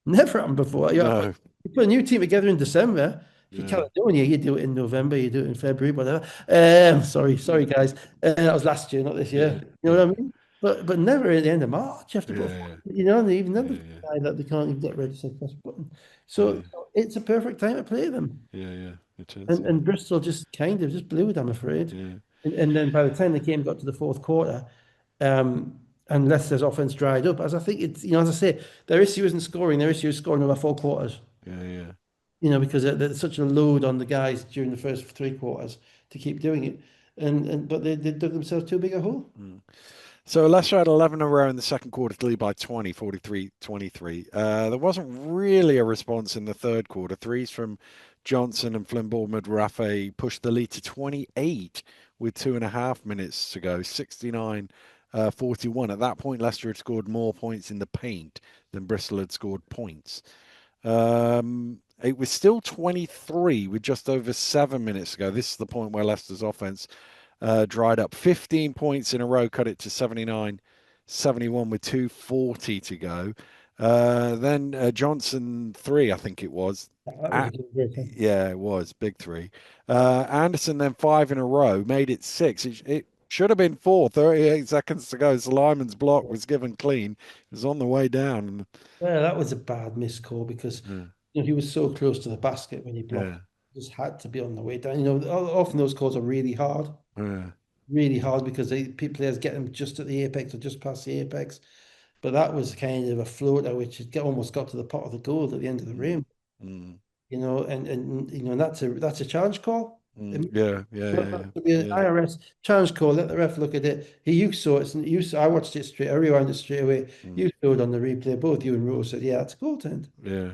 Never happened before. No, You put a new team together in December. If you're yeah, Caledonia, you do it in November, you do it in February, whatever. Sorry, mm, guys. That was last year, not this yeah, year. You yeah, know what I mean? But never at the end of March. You have to put, yeah, and even then, yeah, the yeah, guy that they can't even get registered press button. So yeah, it's a perfect time to play them. yeah, yeah. It is, And yeah, and Bristol just kind of just blew it, I'm afraid. yeah, And then by the time the game got to the fourth quarter, and Leicester's offense dried up, as I think it's, as I say, their issue isn't scoring, their issue is scoring over 4 quarters. yeah, yeah. Because there's such a load on the guys during the first 3 quarters to keep doing it. But they dug themselves too big a hole. Mm. So Leicester had 11 in a row in the second quarter to lead by 20, 43-23. There wasn't really a response in the third quarter. Threes from Johnson and Flynn Bournemouth Rafe pushed the lead to 28 with 2.5 minutes to go, 69-41. At that point, Leicester had scored more points in the paint than Bristol had scored points. It was still 23 with just over 7 minutes to go. This is the point where Leicester's offense dried up. 15 points in a row, cut it to 79-71 with 2:40 to go. Then Johnson three, I think it was. That was a good break. Yeah, it was big three. Anderson then five in a row, made it six. It should have been four. 38 seconds to go. Lyman's block was given clean. It was on the way down. Well, that was a bad missed call because Yeah, he was so close to the basket when he blocked. yeah, Just had to be on the way down. Often those calls are yeah. really hard because players get them just at the apex or just past the apex. But that was kind of a floater which almost got to the pot of the goal at the end of the Mm, rim. mm, And that's a challenge call. mm. Yeah, yeah, That yeah, would be an yeah, IRS challenge call. Let the ref look at it. You saw it. I watched it straight. I rewound it straight away. mm, You saw it on the replay. Both you and Rose said, "Yeah, it's a goaltend." yeah,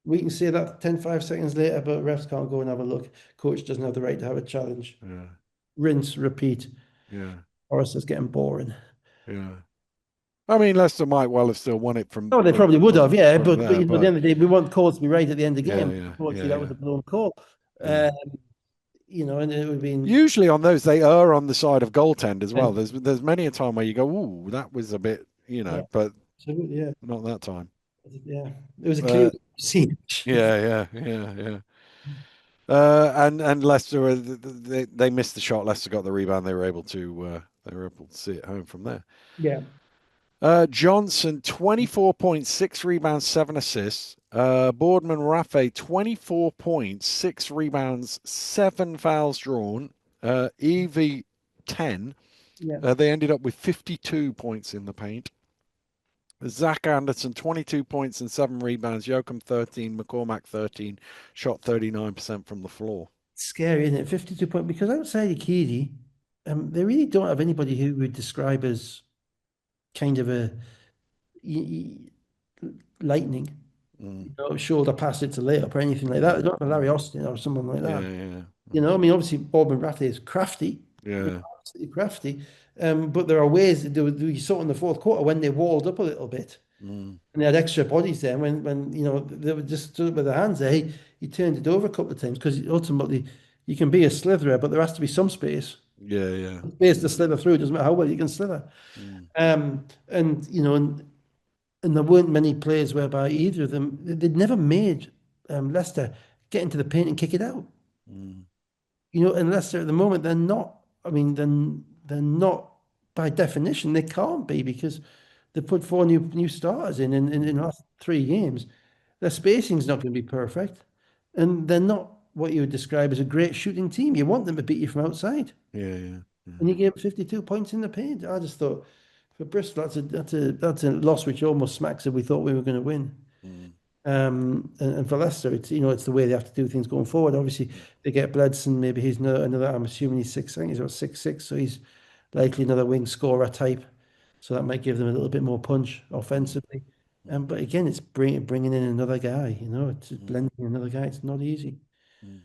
We can say that 5 seconds later, but refs can't go and have a look. Coach doesn't have the right to have a challenge. yeah, Rinse, repeat. yeah, Or else it's getting boring. yeah. I mean, Leicester might well have still won it from Oh, they from probably would from have, yeah. from But there, at the but end of the day, we want calls to be right at the end of the yeah, game. yeah, Unfortunately, yeah, that was yeah, a blown call. yeah. Um, and it would have been, Usually on those, they err on the side of goaltend as well. and There's many a time where you go, "Ooh, that was a bit," yeah, but absolutely, yeah, not that time. yeah. It was a clear Uh, scene. yeah, yeah, yeah, yeah. And Leicester, they missed the shot. Leicester got the rebound. They were able to they were able to see it home from there. Yeah. Johnson, 24.6 rebounds, 7 assists. Boardman Rafe, 24 points, 6 rebounds, 7 fouls drawn. Evie, 10. Yeah. They ended up with 52 points in the paint. Zach Anderson, 22 points and 7 rebounds. Joachim, 13. McCormack, 13. Shot 39% from the floor. Scary, isn't it? 52 point, because outside of Keedy, they really don't have anybody who would describe as kind of a lightning, shoulder pass it to layup or anything like that. They don't have a Larry Austin or someone like Yeah, that. yeah, I mean, obviously, Bob and Rattay is crafty, yeah. absolutely crafty. But there are ways that you saw in the fourth quarter when they walled up a little bit Mm, and they had extra bodies there. When they were just stood with their hands there, he turned it over a couple of times because ultimately you can be a slitherer, but there has to be some space. yeah, yeah. Space to slither through. It doesn't matter how well you can slither. Mm, And and there weren't many players whereby either of them they'd never made Leicester get into the paint and kick it out. mm, And Leicester at the moment they're not. I mean, then they're not by definition. They can't be because they put four new starters in the last 3 games. Their spacing's not going to be perfect, and they're not what you would describe as a great shooting team. You want them to beat you from outside, yeah, yeah, yeah. and you gave 52 points in the paint. I just thought for Bristol that's a loss which almost smacks of we thought we were going to win. Mm, And for Leicester, it's the way they have to do things going forward. Obviously, mm, they get Bledson. Maybe he's another. I'm assuming he's six. I think he's about 6'6", so he's likely another wing scorer type. So that might give them a little bit more punch mm, offensively. mm, But again, it's bringing in another guy. It's just mm, blending another guy. It's not easy. mm.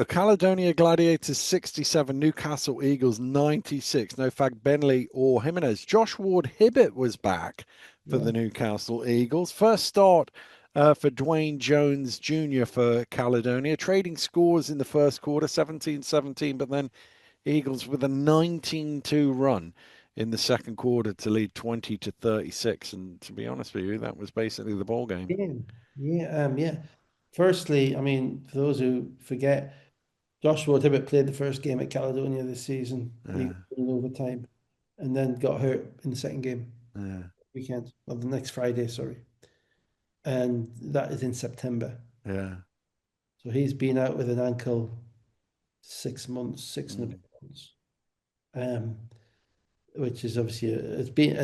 Caledonia Gladiators 67, Newcastle Eagles 96. No Fag Benley or Jimenez. Josh Ward Hibbett was back for Yeah. the Newcastle Eagles. First start for Dwayne Jones Jr. for Caledonia. Trading scores in the first quarter 17-17, but then Eagles with a 19-2 run in the second quarter to lead 20-36. And to be honest with you, that was basically the ball game. Yeah. Yeah. Firstly, I mean, for those who forget, Joshua Tibbet played the first game at Caledonia this season, and he Yeah, in overtime, and then got hurt in the second game yeah, weekend, or the next Friday, sorry. And that is in September. yeah. So he's been out with an ankle 6 months, six and a Mm, bit months, um, which is obviously it's been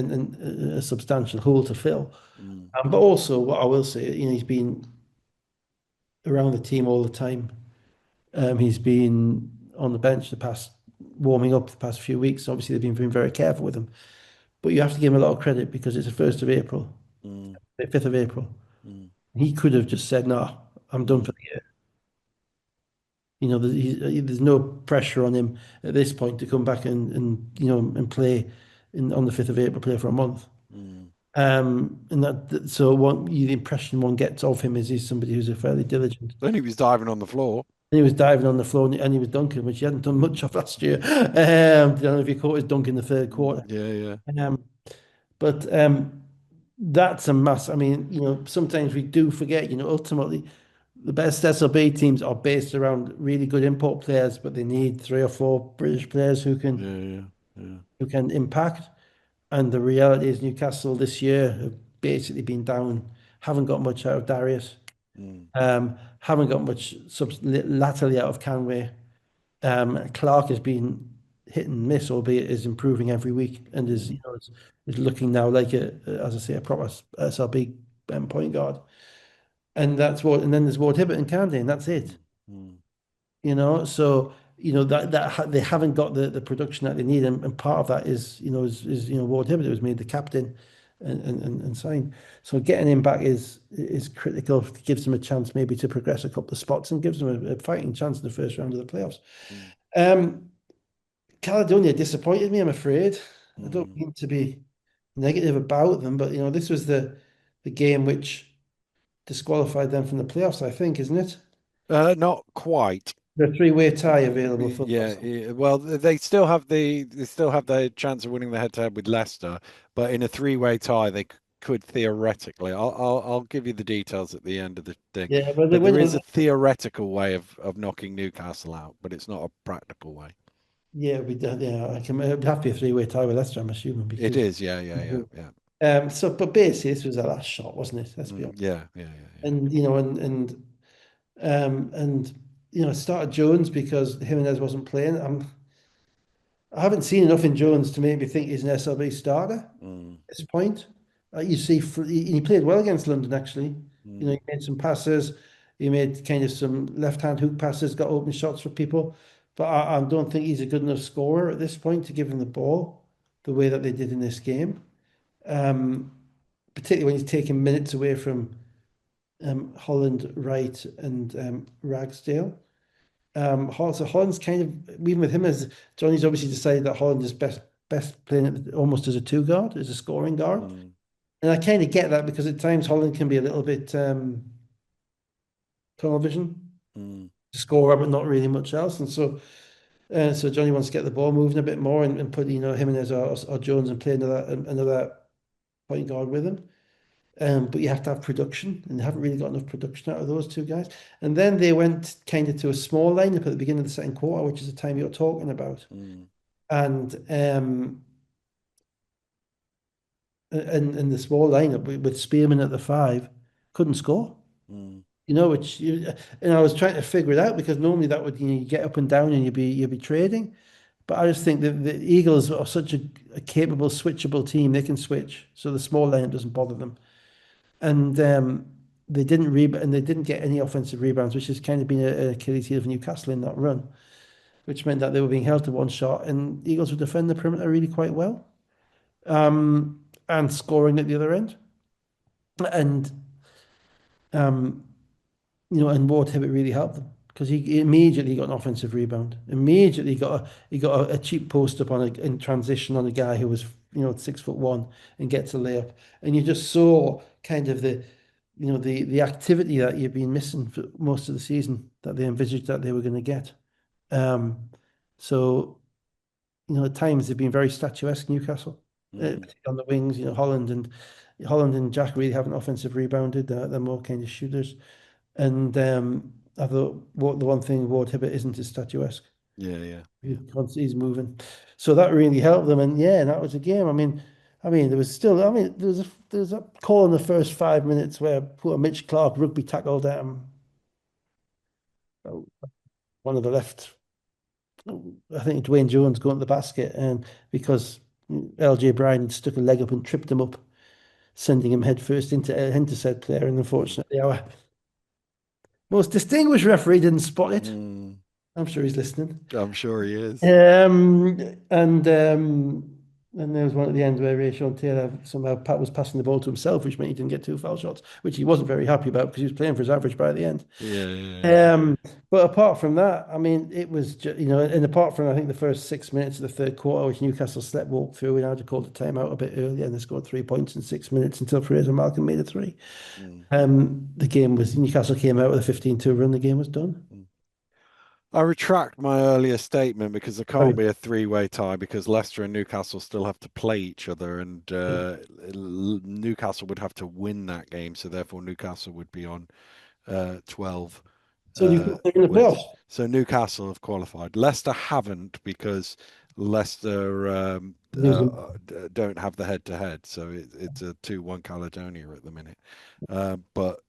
a substantial hole to fill. mm, But also, what I will say, he's been around the team all the time. He's been on the bench warming up the past few weeks. Obviously, they've been very careful with him. But you have to give him a lot of credit because it's the 1st of April, mm, the 5th of April. mm, He could have just said, no, I'm done for mm, the year. There's no pressure on him at this point to come back and play on the 5th of April, play for a month. mm. And the impression one gets of him is he's somebody who's a fairly diligent. Then he was diving on the floor. And he was diving on the floor and he was dunking, which he hadn't done much of last year. I don't know if you caught his dunk in the third quarter. Yeah, yeah. Um, but that's a mass. I mean, sometimes we do forget, ultimately the best SLB teams are based around really good import players, but they need 3 or 4 British players who can Yeah, yeah, yeah. who can impact. And the reality is Newcastle this year have basically been down, haven't got much out of Darius, Mm, haven't got much laterally out of Canway. Clark has been hit and miss, albeit is improving every week and mm, is looking now like as I say, a proper SLB point guard. And then there's Ward Hibbert and Candy, and that's it. mm, So they haven't got the production that they need, and part of that is Ward Hibbert was made the captain and signed. So getting him back is critical. It gives them a chance maybe to progress a couple of spots and gives them a fighting chance in the first round of the playoffs. mm, Um, Caledonia disappointed me, I'm afraid. I don't mm. mean to be negative about them, but this was the game which disqualified them from the playoffs, I think, isn't it? Not quite. The three-way tie available for Yeah, us. yeah. Well, they still have the chance of winning the head-to-head with Leicester, but in a three-way tie, they could theoretically. I'll give you the details at the end of the thing, Yeah, but they but there win. is a theoretical way of knocking Newcastle out, but it's not a practical way. Yeah, we done. Yeah, it'd have to be a three-way tie with Leicester, I'm assuming, It because. is, yeah, yeah, yeah, yeah. But basically, this was our last shot, wasn't it? Let's be honest. Yeah, yeah, yeah, yeah. And and it started Jones because Jimenez wasn't playing. I haven't seen enough in Jones to make me think he's an SLB starter at Mm, this point. You see, he played well against London, actually. mm, He made some passes. He made kind of some left-hand hook passes, got open shots for people. But I don't think he's a good enough scorer at this point to give him the ball the way that they did in this game. Um, Particularly when he's taking minutes away from Holland, Wright, and Ragsdale. So Holland's kind of even with him as Johnny's obviously decided that Holland is best playing almost as a two guard, as a scoring guard, mm, and I kind of get that because at times Holland can be a little bit tunnel vision, mm, scorer but not really much else, and so Johnny wants to get the ball moving a bit more and put Jimenez or Jones and play another point guard with him. But you have to have production, and they haven't really got enough production out of those two guys. And then they went kind of to a small lineup at the beginning of the second quarter, which is the time you're talking about. mm, And and the small lineup with Spearman at the five couldn't score. mm, And I was trying to figure it out because normally that would you get up and down and you'd be trading. But I just think that the Eagles are such a capable switchable team; they can switch, so the small lineup doesn't bother them. And they didn't get any offensive rebounds, which has kind of been a Achilles heel of Newcastle in that run, which meant that they were being held to one shot, and Eagles would defend the perimeter really quite well, and scoring at the other end, and um, and Ward Hibbert really helped them because he immediately got an offensive rebound. Immediately got a cheap post up in transition on a guy who was 6'1" and gets a layup, and you just saw kind of the activity that you've been missing for most of the season that they envisaged that they were going to get. Um, so at times they've been very statuesque, Newcastle, mm. particularly on the wings. Holland and Jack really haven't offensive rebounded. They're more kind of shooters. And I thought the one thing Ward Hibbert isn't is statuesque. Yeah, yeah, yeah. He's moving, so that really helped them. And yeah, that was a game. There was still. There was a call in the first 5 minutes where poor Mitch Clark rugby tackled one of the left. I think Dwayne Jones going to the basket, and because LJ Bryan had stuck a leg up and tripped him up, sending him headfirst into said player. And Mm, unfortunately, our most distinguished referee didn't spot it. mm. I'm sure he's listening. I'm sure he is. Um, and and there was one at the end where Ray Sean Taylor somehow Pat was passing the ball to himself, which meant he didn't get two foul shots, which he wasn't very happy about because he was playing for his average by the end. Yeah, yeah, Um, but apart from that, it was and apart from I think the first 6 minutes of the third quarter, which Newcastle slept walked through, and had to call the timeout a bit earlier, and they scored 3 points in 6 minutes until Fraser Malcolm made a three. yeah. Mm, The game was Newcastle came out with a 15-2 run. The game was done. mm. I retract my earlier statement because there can't Sorry. be a three-way tie because Leicester and Newcastle still have to play each other, and Newcastle would have to win that game, so therefore Newcastle would be on 12 So Newcastle are in the wins. playoffs. So Newcastle have qualified. Leicester haven't because Leicester New Zealand. don't have the head-to-head, so it's a 2-1 Caledonia at the minute. But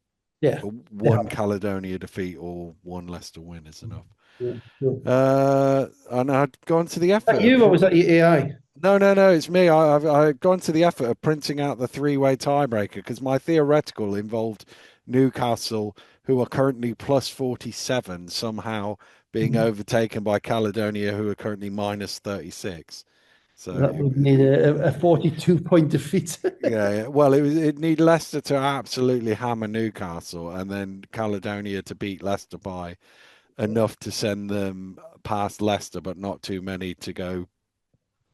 Yeah, they one have. Caledonia defeat or one Leicester win is enough. Yeah, sure. And I'd gone to the That effort of you or was that your AI? no, no, no, it's me. I've gone to the effort of printing out the three-way tiebreaker because my theoretical involved Newcastle, who are currently plus 47, somehow being Mhm. overtaken by Caledonia, who are currently minus 36. So That would mean a 42-point defeat. yeah, yeah. Well, it need Leicester to absolutely hammer Newcastle, and then Caledonia to beat Leicester by enough to send them past Leicester, but not too many to go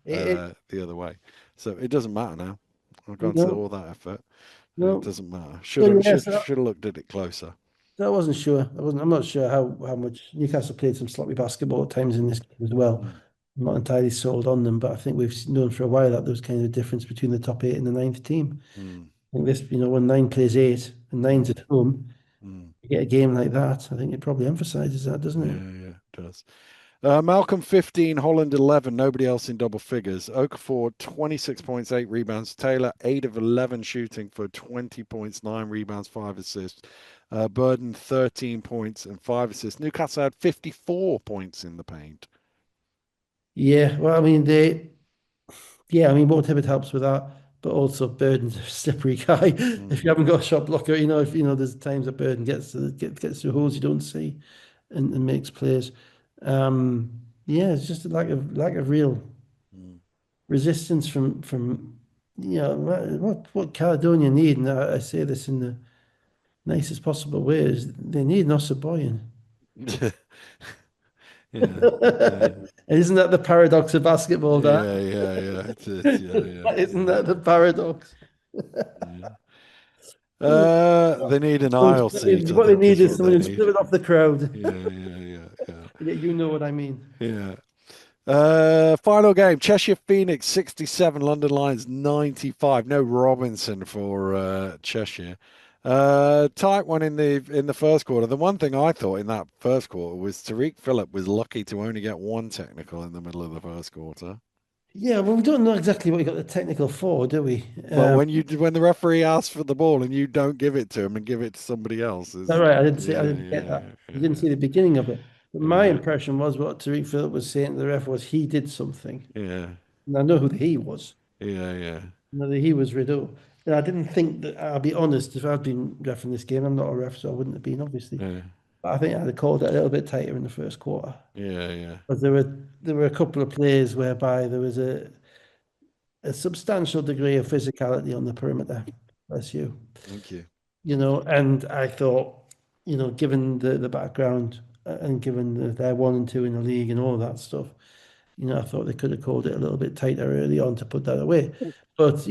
It, the other way. So it doesn't matter now. I've gone to no, all that effort, and it no. doesn't matter. So Should have yeah, should so should have looked at it closer. I wasn't sure. I'm not sure how much Newcastle played some sloppy basketball at times in this game as well. Mm, I'm not entirely sold on them, but I think we've known for a while that there's kind of a difference between the top eight and the ninth team. mm, I think when nine plays eight and nine's mm, at home, mm. you get a game like that. I think it probably emphasizes that, doesn't Yeah, it? yeah, it does. Malcolm 15, Holland 11, nobody else in double figures. Okafor 26 points, 8 rebounds. Taylor 8 of 11 shooting for 20 points, 9 rebounds, 5 assists. Burden 13 points and 5 assists. Newcastle had 54 points in the paint. Yeah, well, I mean, yeah, I mean, Mo Tibbet helps with that, but also Burden's a slippery guy. If you Mm, haven't got a shot blocker, if there's times that Burden gets through holes you don't see and makes plays. Yeah, it's just a lack of real mm. resistance from what Caledonia need, and I say this in the nicest possible way, is they need an Ossaboyan. Yeah, yeah, Isn't that the paradox of basketball, Dan? yeah, yeah, yeah. It's yeah, yeah, Isn't yeah, that the paradox? yeah. They need an What aisle seat, I they think, need is is what someone they who's need. split off the crowd. Yeah, yeah, yeah, yeah, Yeah, you know what I mean. yeah. Final game: Cheshire Phoenix 67, London Lions 95. No Robinson for Cheshire. Tight one in the first quarter. The one thing I thought in that first quarter was Tariq Phillip was lucky to only get one technical in the middle of the first quarter. Yeah, well, we don't know exactly what he got the technical for, do we? But when the referee asks for the ball and you don't give it to him and give it to somebody else, All is right, I yeah, didn't get yeah, that. You didn't yeah, see the beginning of it. But yeah, my yeah, impression was what Tariq Phillip was saying to the ref was he did something. yeah, And I know who the he was. yeah, yeah, I know the he was Rideau. And I didn't think that, I'll be honest, if I'd been ref in this game, I'm not a ref, so I wouldn't have been, obviously. yeah, But I think I'd have called it a little bit tighter in the first quarter. yeah, yeah. But there were a couple of plays whereby there was a substantial degree of physicality on the perimeter. Bless you. Thank you. And I thought, given the background and given that they're 1 and 2 in the league and all of that stuff, I thought they could have called it a little bit tighter early on to put that away. But,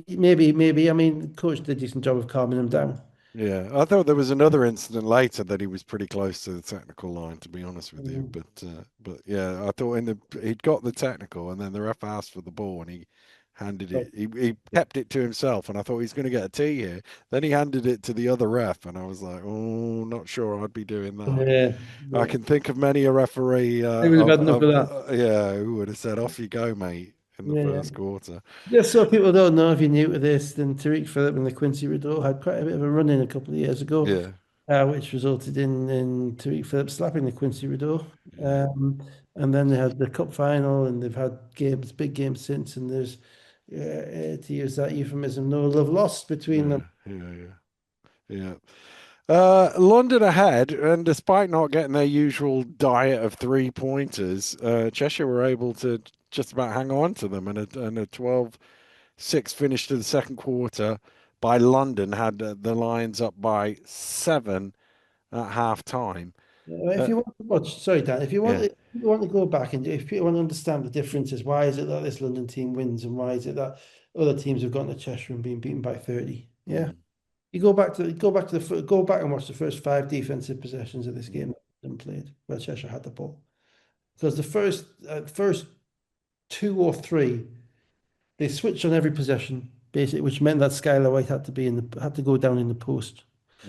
maybe. I mean, the coach did a decent job of calming them down. Yeah, I thought there was another incident later that he was pretty close to the technical line, to be honest with you. Mhm. But yeah, I thought he'd got the technical, and then the ref asked for the ball, and he handed But, it. He kept it to himself, and I thought he's going to get a T here. Then he handed it to the other ref, and I was like, oh, not sure I'd be doing that. yeah, I yeah. can think of many a referee They would have had enough of that. yeah, who would have said, "Off you go, mate," in the Yeah, yeah. first quarter. Just so people don't know, if you're new to this, then Tariq Phillip and the Quincy Rideau had quite a bit of a run-in a couple of years ago, Yeah, which resulted in Tariq Phillip slapping the Quincy Rideau. yeah, And then they had the cup final, and they've had games, big games since, and there's, to use that euphemism, no love lost between yeah, them. yeah, yeah. Yeah. London ahead, and despite not getting their usual diet of three pointers, Cheshire were able to just about hang on to them, and a 12-6 finish to the second quarter by London had the Lions up by 7 at half time. If Uh, you want to watch, sorry, Dan, yeah. if you want to go back and if people want to understand the differences, why is it that this London team wins and why is it that other teams have gone to Cheshire and been beaten by 30? Yeah. Mm, You go back and watch the first five defensive possessions of this mm, game and played where Cheshire had the ball. Because the first two or three, they switched on every possession, basically, which meant that Skylar White had to go down in the post.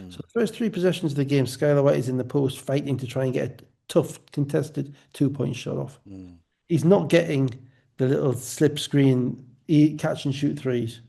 So mm, the first three possessions of the game, Skylar White is in the post fighting to try and get a tough, contested 2 point shot off. mm, He's not getting the little slip screen, catch and shoot threes.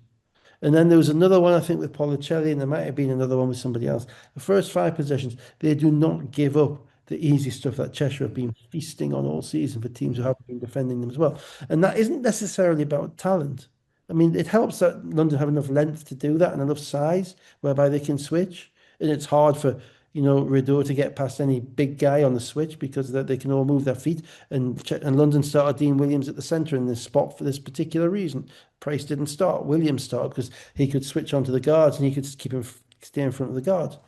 And then there was another one, I think, with Policelli, and there might have been another one with somebody else. The first five possessions, they do not give up the easy stuff that Cheshire have mm, been feasting on all season for teams who mm, haven't been defending them as well. And that isn't necessarily about talent. I mean, it helps that London have enough length to do that and enough size whereby they can switch. And it's hard for, Rideau to get past any big guy on the switch because they can all move their feet. And London started Dean Williams at the centre in this spot for this particular reason. Price didn't start. Williams started because he could switch onto the guards and he could keep him stay in front of the guards.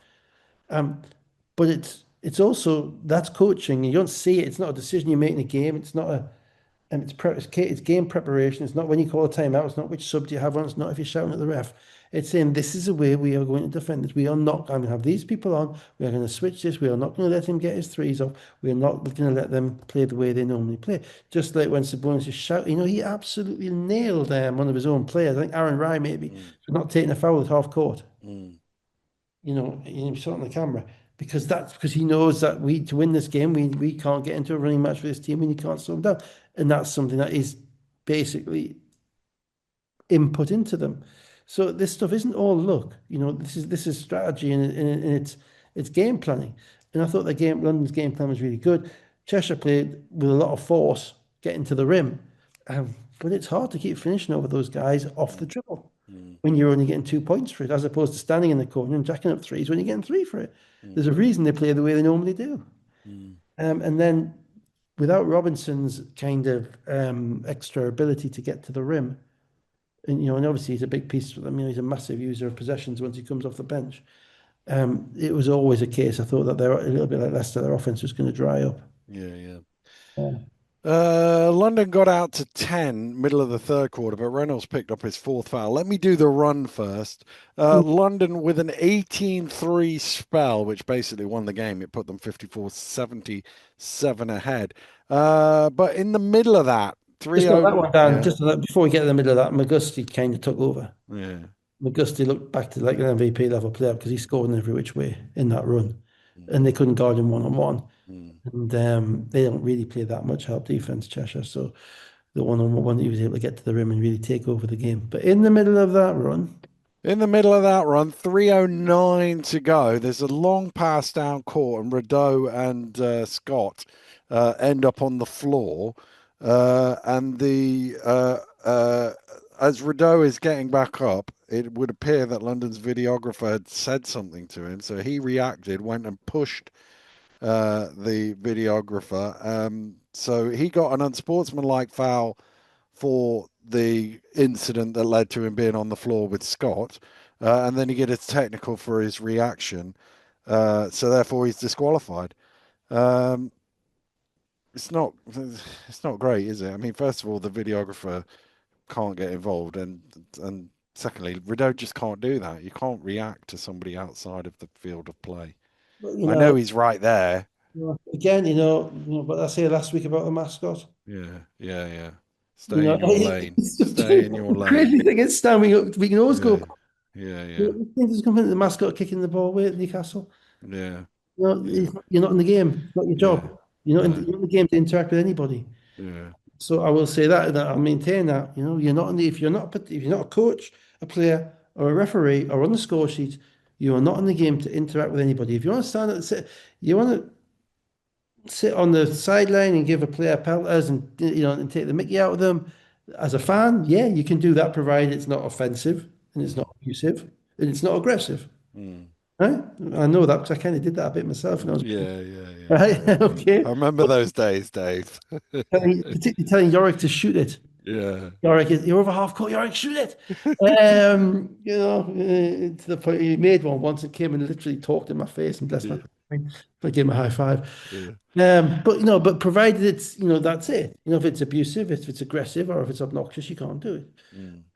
Um, but it's also that's coaching. You don't see it. It's not a decision you make in a game. It's not a and it's game preparation. It's not when you call a timeout. It's not which sub do you have on. It's not if you're shouting at the ref. It's saying this is the way we are going to defend it. We are not going to have these people on. We are going to switch this. We are not going to let him get his threes off. We are not going to let them play the way they normally play. Just like when Sabonis is shouting, he absolutely nailed one of his own players. I think Aaron Rye maybe mm, for not taking a foul at half court. mm, You saw it on the camera. because he knows that we to win this game we can't get into a running match with this team and you can't slow them down, and that's something that is basically input into them. So this stuff isn't all luck, this is strategy and it's game planning. And I thought London's game plan was really good. Cheshire played with a lot of force getting to the rim, but it's hard to keep finishing over those guys off the Mm, dribble mm, when you're only getting 2 points for it, as opposed to standing in the corner and jacking up threes when you're getting three for it. mm, There's a reason they play the way they normally do. mm, And then without Robinson's kind of extra ability to get to the rim, and obviously he's a big piece. I mean, he's a massive user of possessions once he comes off the bench. It was always a case. I thought that they're a little bit like Leicester. Their offense was going to dry up. yeah, yeah. Yeah. London got out to 10, middle of the third quarter, but Reynolds picked up his fourth foul. Let me do the run first. London with an 18-3 spell, which basically won the game. It put them 54-77 ahead. But in the middle of that, Just not 3-0, that one, Dan. yeah, Just before we get in the middle of that, McGusty kind of took over. yeah. McGusty looked back to like an MVP level player because he scored in every which way in that run, Mm, and they couldn't guard him one on one. mm. And they don't really play that much help defense, Cheshire. So the one on one, he was able to get to the rim and really take over the game. But in the middle of that run, In the middle of that run, 3:09 to go. There's a long pass down court, and Rideau and Scott end up on the floor. And as Rideau is getting back up, it would appear that London's videographer had said something to him. So he reacted, went and pushed the videographer. So he got an unsportsmanlike foul for the incident that led to him being on the floor with Scott. And then he get a technical for his reaction. So therefore he's disqualified. Um, it's not great, is it? I mean, first of all, the videographer can't get involved, and secondly, Rideau just can't do that. You can't react to somebody outside of the field of play. but, I know he's right there. again, what I say last week about the mascot. Yeah, yeah, yeah. You Stay know, in your lane. it's just Stay in your the lane. crazy thing is standing up. We can always go. Yeah, yeah, yeah, You think there's going to be the mascot kicking the ball away at Newcastle? yeah, yeah, You're not in the game. It's not your yeah. job. You're not in, No, you're not in the game to interact with anybody. yeah. So I will say that I'll maintain that. You're not in the, if you're not a coach, a player, or a referee, or on the score sheet, you are not in the game to interact with anybody. If you want to stand and sit, you want to sit on the sideline and give a player pelters and take the mickey out of them. As a fan, yeah, you can do that provided it's not offensive and it's Mm, not abusive and it's not aggressive. mm, Right? I know that because I kind of did that a bit myself when I was yeah, yeah, yeah. right. I Okay. remember those days, Dave. Particularly telling Yorick to shoot it. Yeah, Yorick, you're over half court. Yorick, shoot it. To the point he made one once and came and literally talked in my face and bless my. yeah, I gave him a high five. yeah. But provided it's, that's it. If it's abusive, if it's aggressive, or if it's obnoxious, you can't do it.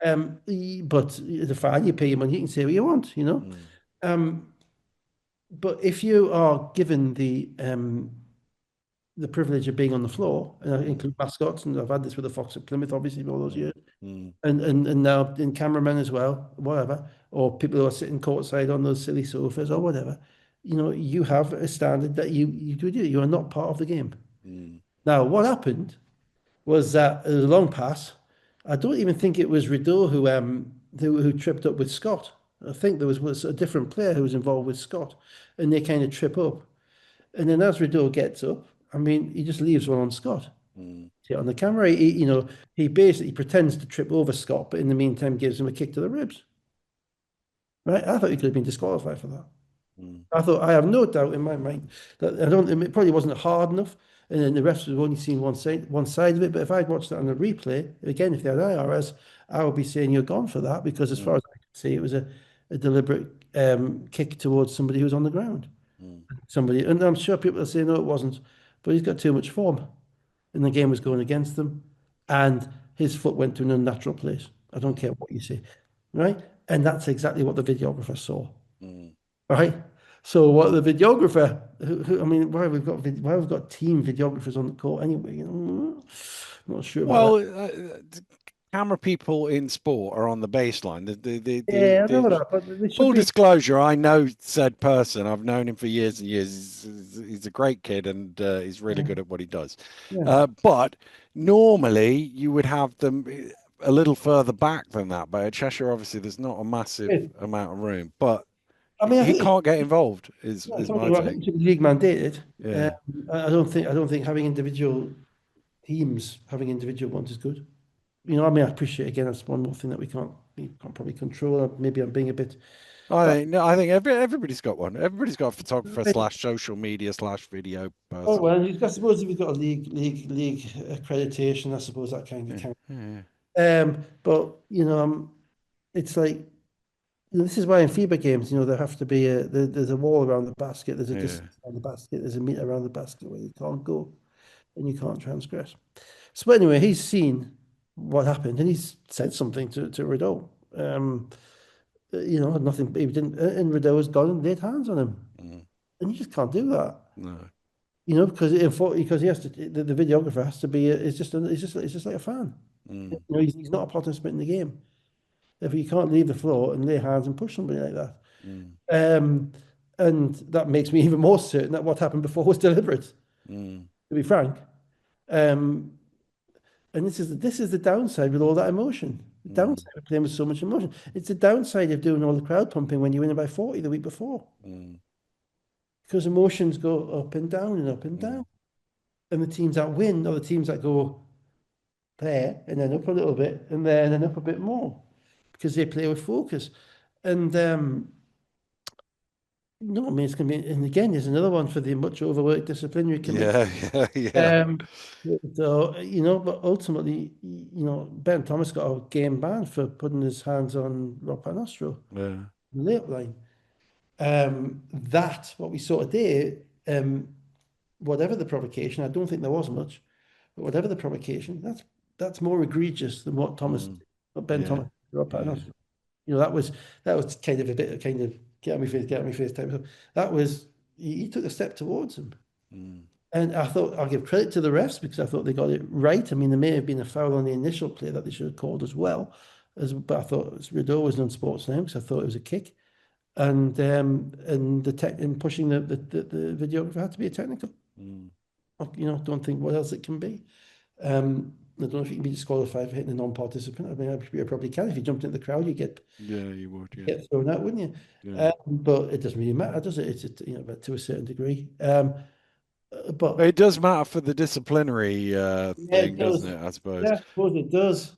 Mm, But the fine, you pay your money, you can say what you want. mm, Um, but if you are given the privilege of being on the floor, and I mm, include mascots, and I've had this with the Fox at Plymouth, obviously, for all those mm, years, mm, and now in cameramen as well, whatever, or people who are sitting courtside on those silly sofas or whatever, you have a standard that you do. You are not part of the game. mm, Now, what happened was that a long pass. I don't even think it was Rideau who tripped up with Scott. I think there was a different player who was involved with Scott, and they kind of trip up. And then as Rideau gets up, I mean, he just leaves one on Scott. mm, See it on the camera. He basically pretends to trip over Scott, but in the meantime gives him a kick to the ribs. Right? I thought he could have been disqualified for that. mm, I have no doubt in my mind that it probably wasn't hard enough, and then the refs have only seen one side of it. But if I'd watched that on a replay, again, if they had IRS, I would be saying you're gone for that because as far mm, as I can see, it was a deliberate kick towards somebody who was on the ground. mm, And I'm sure people are saying, no, it wasn't, but he's got too much form, and the game was going against them, and his foot went to an unnatural place. I don't care what you say, right? And that's exactly what the videographer saw. mm. Right. So what the videographer, I mean, why we've got team videographers on the court anyway? I'm not sure about Well, that. camera people in sport are on the baseline. Yeah, I know that, but they should Full be. disclosure, I know said person. I've known him for years and years. He's a great kid and he's really Yeah, good at what he does. yeah. But normally you would have them a little further back than that. But at Cheshire, obviously, there's not a massive Yeah. amount of room. But I mean, I he think can't get involved. yeah, Is my I take. think it should be league mandated. Yeah. I don't think having individual teams having individual ones is good. I mean, I appreciate again that's one more thing that we can't probably control. Maybe I'm being a bit, I but think no, I think everybody's got one. Everybody's got a photographer slash social media slash video oh person. well, I suppose if you've got a league accreditation, I suppose that kind of Yeah, count. yeah, But it's like this is why in FIBA games, there have to be there's a wall around the basket, there's a yeah. distance around the basket, there's a meter around the basket where you can't go and you can't transgress. So anyway, he's seen what happened and he's said something to Rideau. Nothing. He didn't, and Rideau has gone and laid hands on him, Mm, and you just can't do that. no. Because he has to. The videographer has to be. It's just like a fan. Mm, He's not a participant in the game. If you can't leave the floor and lay hands and push somebody like that, mm, um, and that makes me even more certain that what happened before was deliberate. mm, To be frank, um, and this is the downside with all that emotion. The mm, downside of playing with so much emotion. It's the downside of doing all the crowd pumping when you win by 40 the week before. mm, Because emotions go up and down and up and mm, down. And the teams that win are the teams that go there and then up a little bit and then up a bit more because they play with focus. And no, I mean, it's going to be, and again, there's another one for the much overworked disciplinary committee. yeah, yeah, yeah, Um, but ultimately, Ben Thomas got a game ban for putting his hands on Rob Panostro, yeah. the late line. That, what we saw today, whatever the provocation, I don't think there was much, but whatever the provocation, that's more egregious than Mm, what Ben yeah, Thomas, Rob yeah. Patterson. That was kind of a bit of kind of get on my face type. So that was he took a step towards him, Mm, and I thought I'll give credit to the refs because I thought they got it right. I mean, there may have been a foul on the initial play that they should have called as well, but I thought Rideau was non-sports now because I thought it was a kick, and the tech in pushing the videographer had to be a technical. mm. Don't think what else it can be. I don't know if you can be disqualified for hitting a non-participant. I mean, you probably can. If you jumped into the crowd, Yeah, you would, yeah, get thrown out, wouldn't you? yeah. But it doesn't really matter, does it? But to a certain degree. But It does matter for the disciplinary yeah, thing, it doesn't does. it? I suppose. Yeah, I suppose it does.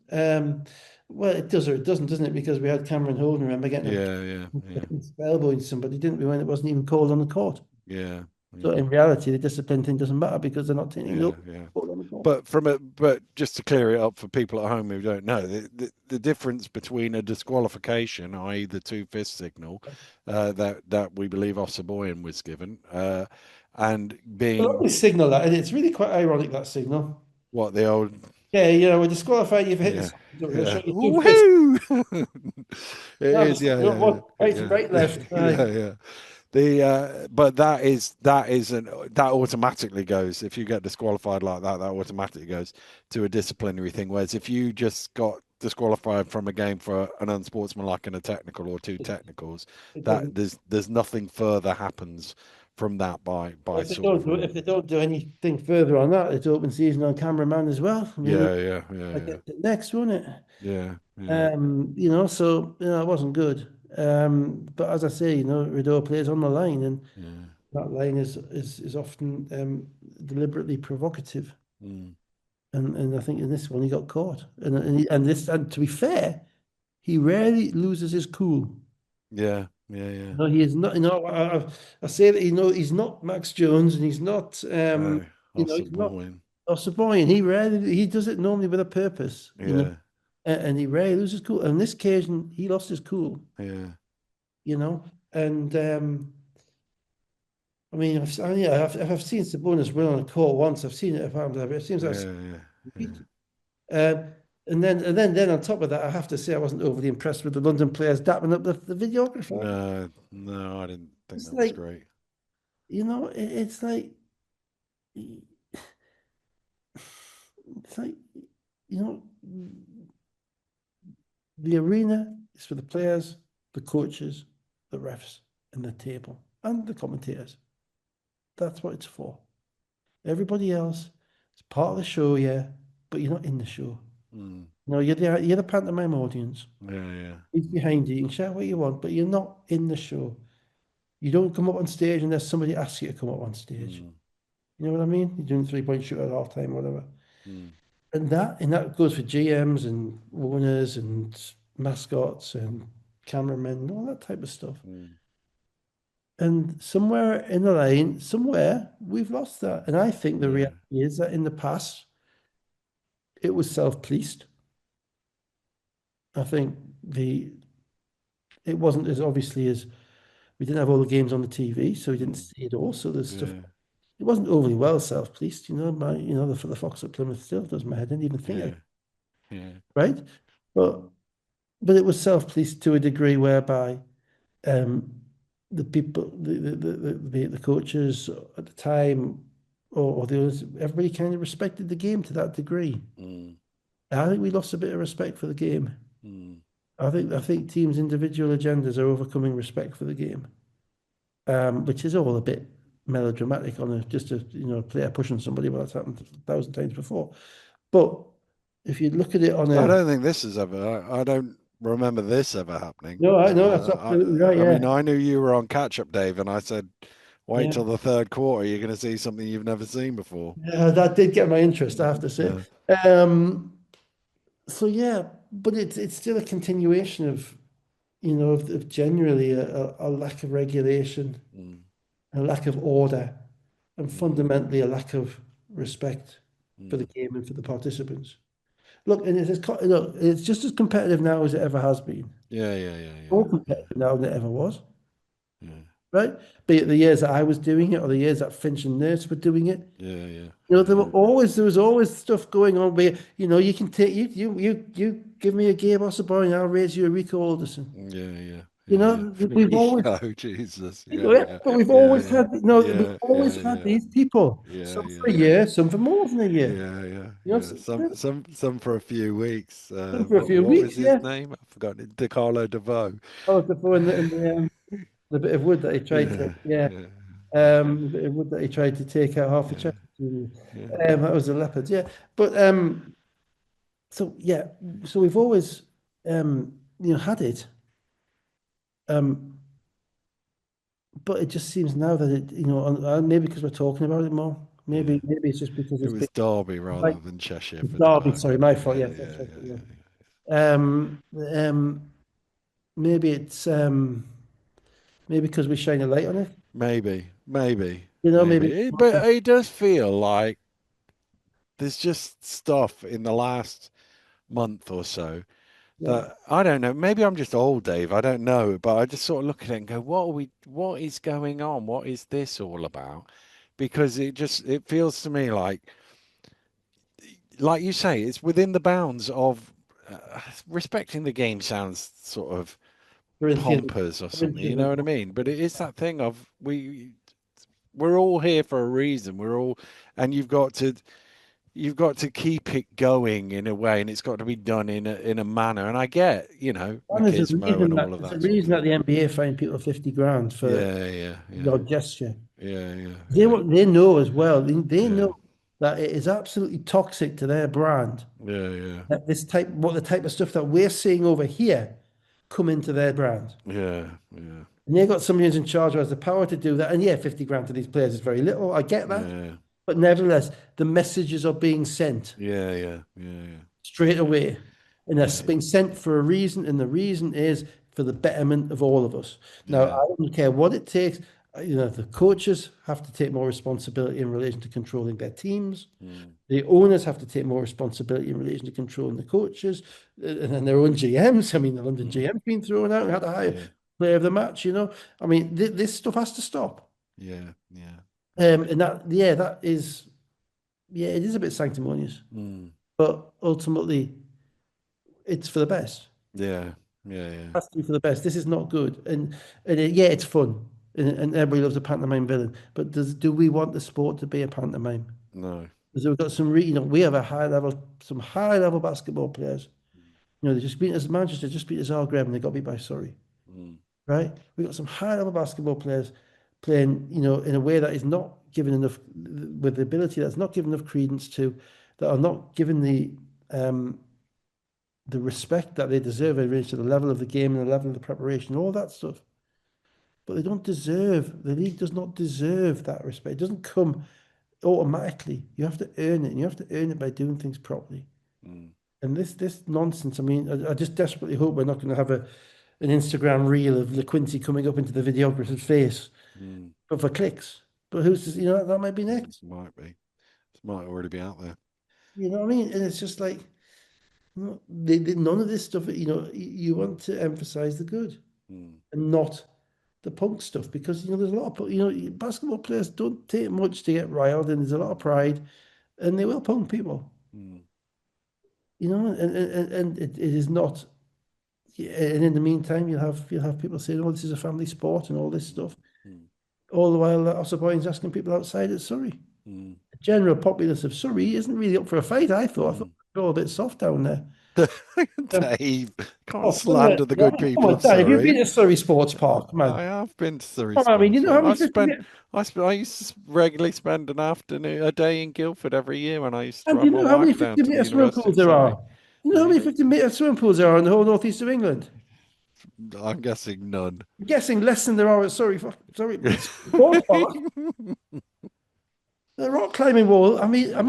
Well, it does or it doesn't, doesn't it? Because we had Cameron Holden, remember, getting Yeah, yeah, yeah, elbowing somebody, didn't we, when it wasn't even called on the court. yeah, So yeah, in reality, the discipline thing doesn't matter because they're not taking yeah, no yeah. call on the court. But just to clear it up for people at home who don't know, the difference between a disqualification, i.e., the two fist signal that we believe Ossaboyan was given, and Well, being always signal that, and it's really quite ironic that signal. what the old Yeah, we're disqualified. You've hit yeah this. We're going to yeah show you two fists. woohoo it Yeah, is yeah yeah what? yeah Right, left. yeah yeah. The but that automatically goes if you get disqualified like that, that automatically goes to a disciplinary thing. Whereas if you just got disqualified from a game for an unsportsmanlike and a technical or two It, technicals, it that doesn't. there's nothing further happens from that by If they sort don't of do rule. if they don't do anything further on that, it's open season on cameraman as well. I mean, Yeah, yeah, yeah, I yeah, get it next, won't it? yeah, yeah, So it wasn't good. But as I say, Rideau plays on the line, and yeah. that line is often deliberately provocative. Mm. And I think in this one he got caught. And to be fair, he rarely loses his cool. Yeah, yeah, yeah. No, he is not. I say that he's not Max Jones, and he's not. No, He's not Ossaboyan. Osborne. He does it normally with a purpose. Yeah, And he rarely loses cool. On this occasion, he lost his cool. yeah, And I mean, I've seen Sabonis win on a court once. I've seen it happen. It seems like yeah, yeah, yeah. repeat. And then on top of that, I have to say I wasn't overly impressed with the London players dapping up the videographer. No, no, I didn't think It's that was like, great. it's like, it's like, you know, The arena is for the players, the coaches, the refs, and the table, and the commentators. That's what it's for. Everybody else is part of the show, yeah, but you're not in the show. Mm. No, you're the pantomime audience. Yeah, yeah. He's behind you. You can shout what you want, but you're not in the show. You don't come up on stage unless somebody asks you to come up on stage. Mm. You know what I mean? You're doing 3 point shoot at half time, whatever. Mm. And that goes for GMs and owners and mascots and cameramen, all that type of stuff. Mm. And somewhere in the line, somewhere, we've lost that. And I think the Yeah. reality is that in the past, it was self-policed. I think the it wasn't as obviously as we didn't have all the games on the TV, so we didn't Mm. see it all. So there's stuff. Yeah. It wasn't overly well self-policed, the Fox at Plymouth still does my head. I didn't even think Yeah. of, Yeah. right? But but it was self-policed to a degree whereby um, the people, the coaches at the time, or the others, everybody kind of respected the game to that degree. Mm. I think we lost a bit of respect for the game. Mm. I think teams' individual agendas are overcoming respect for the game, which is all a bit melodramatic on just a player pushing somebody. Well, that's happened 1,000 times before. But if you look at it on I a don't think this has ever. I don't remember this ever happening. no, I know that's absolutely right. I Yeah, mean, I knew you were on catch up, Dave, and I said, wait yeah. till the third quarter. You're going to see something you've never seen before. Yeah, that did get my interest, I have to say. Yeah. Um, so yeah, but it's still a continuation of generally a lack of regulation, Mm. a lack of order, and Mm. fundamentally a lack of respect for the Mm. game and for the participants. Look, and look, it's just as competitive now as it ever has been. Yeah. Yeah. Yeah. More Yeah. competitive now than it ever was, Yeah. right? Be it the years that I was doing it or the years that Finch and Nurse were doing it. Yeah. Yeah. There was always stuff going on where, you can take you give me a game or something and I'll raise you a Rico Alderson. Yeah. Yeah. You Yeah. know, Yeah. we've always, Oh, Jesus. Yeah. yeah, Yeah. but we've Yeah. always Yeah. had, no, we've Yeah. always Yeah. had Yeah. these people, Yeah. some for Yeah. a year, some for more than a year. Yeah, yeah, You know, yeah. Some for a few weeks. some for a few What was weeks, his yeah. name? I've forgotten. DeCarlo DeVoe. Oh, the bit of wood that he tried to, Yeah, yeah, yeah, the bit of wood that he tried to take out half the yeah, chest. yeah, That was the leopards, yeah. But so yeah, so we've always had it. Um, but it just seems now that maybe because we're talking about it more. yeah. Maybe it's just because It it's been was Derby like rather than Cheshire for Derby. DeVoe. Sorry, my fault. Yeah, Yes, yeah, that's right. yeah, Yeah. yeah, Um, um, maybe it's maybe because we shine a light on it. Maybe, maybe, Maybe. maybe. But it does feel like there's just stuff in the last month or so Yeah, that I don't know. Maybe I'm just old, Dave. I don't know. But I just sort of look at it and go, what is going on? What is this all about? Because it feels to me like you say, it's within the bounds of respecting the game sounds sort of Corinthians. pompous or something, you Corinthians. know what I mean? But it is that thing of we're all here for a reason. And you've got to keep it going in a way, and it's got to be done in a manner. And I get, And machismo and all of there's a that sort of reason that thing. the NBA fined people 50 grand for Yeah, yeah, yeah, your gesture. yeah, yeah, yeah, They know as well. They yeah, know that it is absolutely toxic to their brand. yeah, yeah, That the type of stuff that we're seeing over here come into their brand. yeah, yeah, And they've got somebody who's in charge who has the power to do that. And yeah, 50 grand to these players is very little. I get that. yeah, But nevertheless, the messages are being sent yeah, yeah, yeah, straight away. And they're yeah, being sent for a reason. And the reason is for the betterment of all of us. Now, yeah, I don't care what it takes. The coaches have to take more responsibility in relation to controlling their teams. mm, The owners have to take more responsibility in relation to controlling the coaches and then their own GMs. I mean, the London mm, GM's been thrown out and had to hire yeah, player of the match. I mean, this stuff has to stop. yeah, yeah, yeah, And that is, it is a bit sanctimonious, mm, but ultimately it's for the best. yeah, yeah, It yeah. has to be for the best. This is not good. And it's fun. And everybody loves a pantomime villain. But do we want the sport to be a pantomime? No. Because we've got we have some high level basketball players. You know, they just beat us. Manchester just beat us Zagreb, and they got beat by Surrey. mm, Right? We've got some high-level basketball players playing, you know, in a way that is not given enough, with the ability that's not given enough credence to, that are not given the respect that they deserve in relation to the level of the game and the level of the preparation, all that stuff. But they don't deserve, the league does not deserve that respect. It doesn't come automatically. You have to earn it, and you have to earn it by doing things properly. mm, And this nonsense, I mean, I just desperately hope we're not going to have an Instagram reel of LeQuincy coming up into the videographer's face, mm, but for clicks. But who's to, you know, that might be next. might be. It might already be out there. You know what I mean? And it's just like, no, none of this stuff, you know, you want to emphasize the good Mm, and not the punk stuff, because, you know, there's a lot of, you know, basketball players don't take much to get riled, and there's a lot of pride, and they will punk people, mm, you know, and it is not. Yeah, and in the meantime, you'll have people saying, "Oh, this is a family sport," and all this mm, stuff. mm, All the while, Osborne's asking people outside at Surrey. mm, The general populace of Surrey isn't really up for a fight. I thought mm. they're all a bit soft down there. Dave, can't Oh, come on, slander the good come people on, of Dan. Have you been Surrey. to Surrey Sports Park? Come I on. have been to Surrey Come on, I mean, you Sports know how Park. many 50 minutes, I used to regularly spend an afternoon, a day in Guildford every year when I used to and do drive you my know how many wife down 50 to the metre swimming University pools of there Surrey. are? You know how Eh? many 50-metre swimming pools there are in the whole northeast of England? I'm guessing none. I'm guessing less than there are at Surrey Sports Park. The rock climbing wall. I mean, Uh,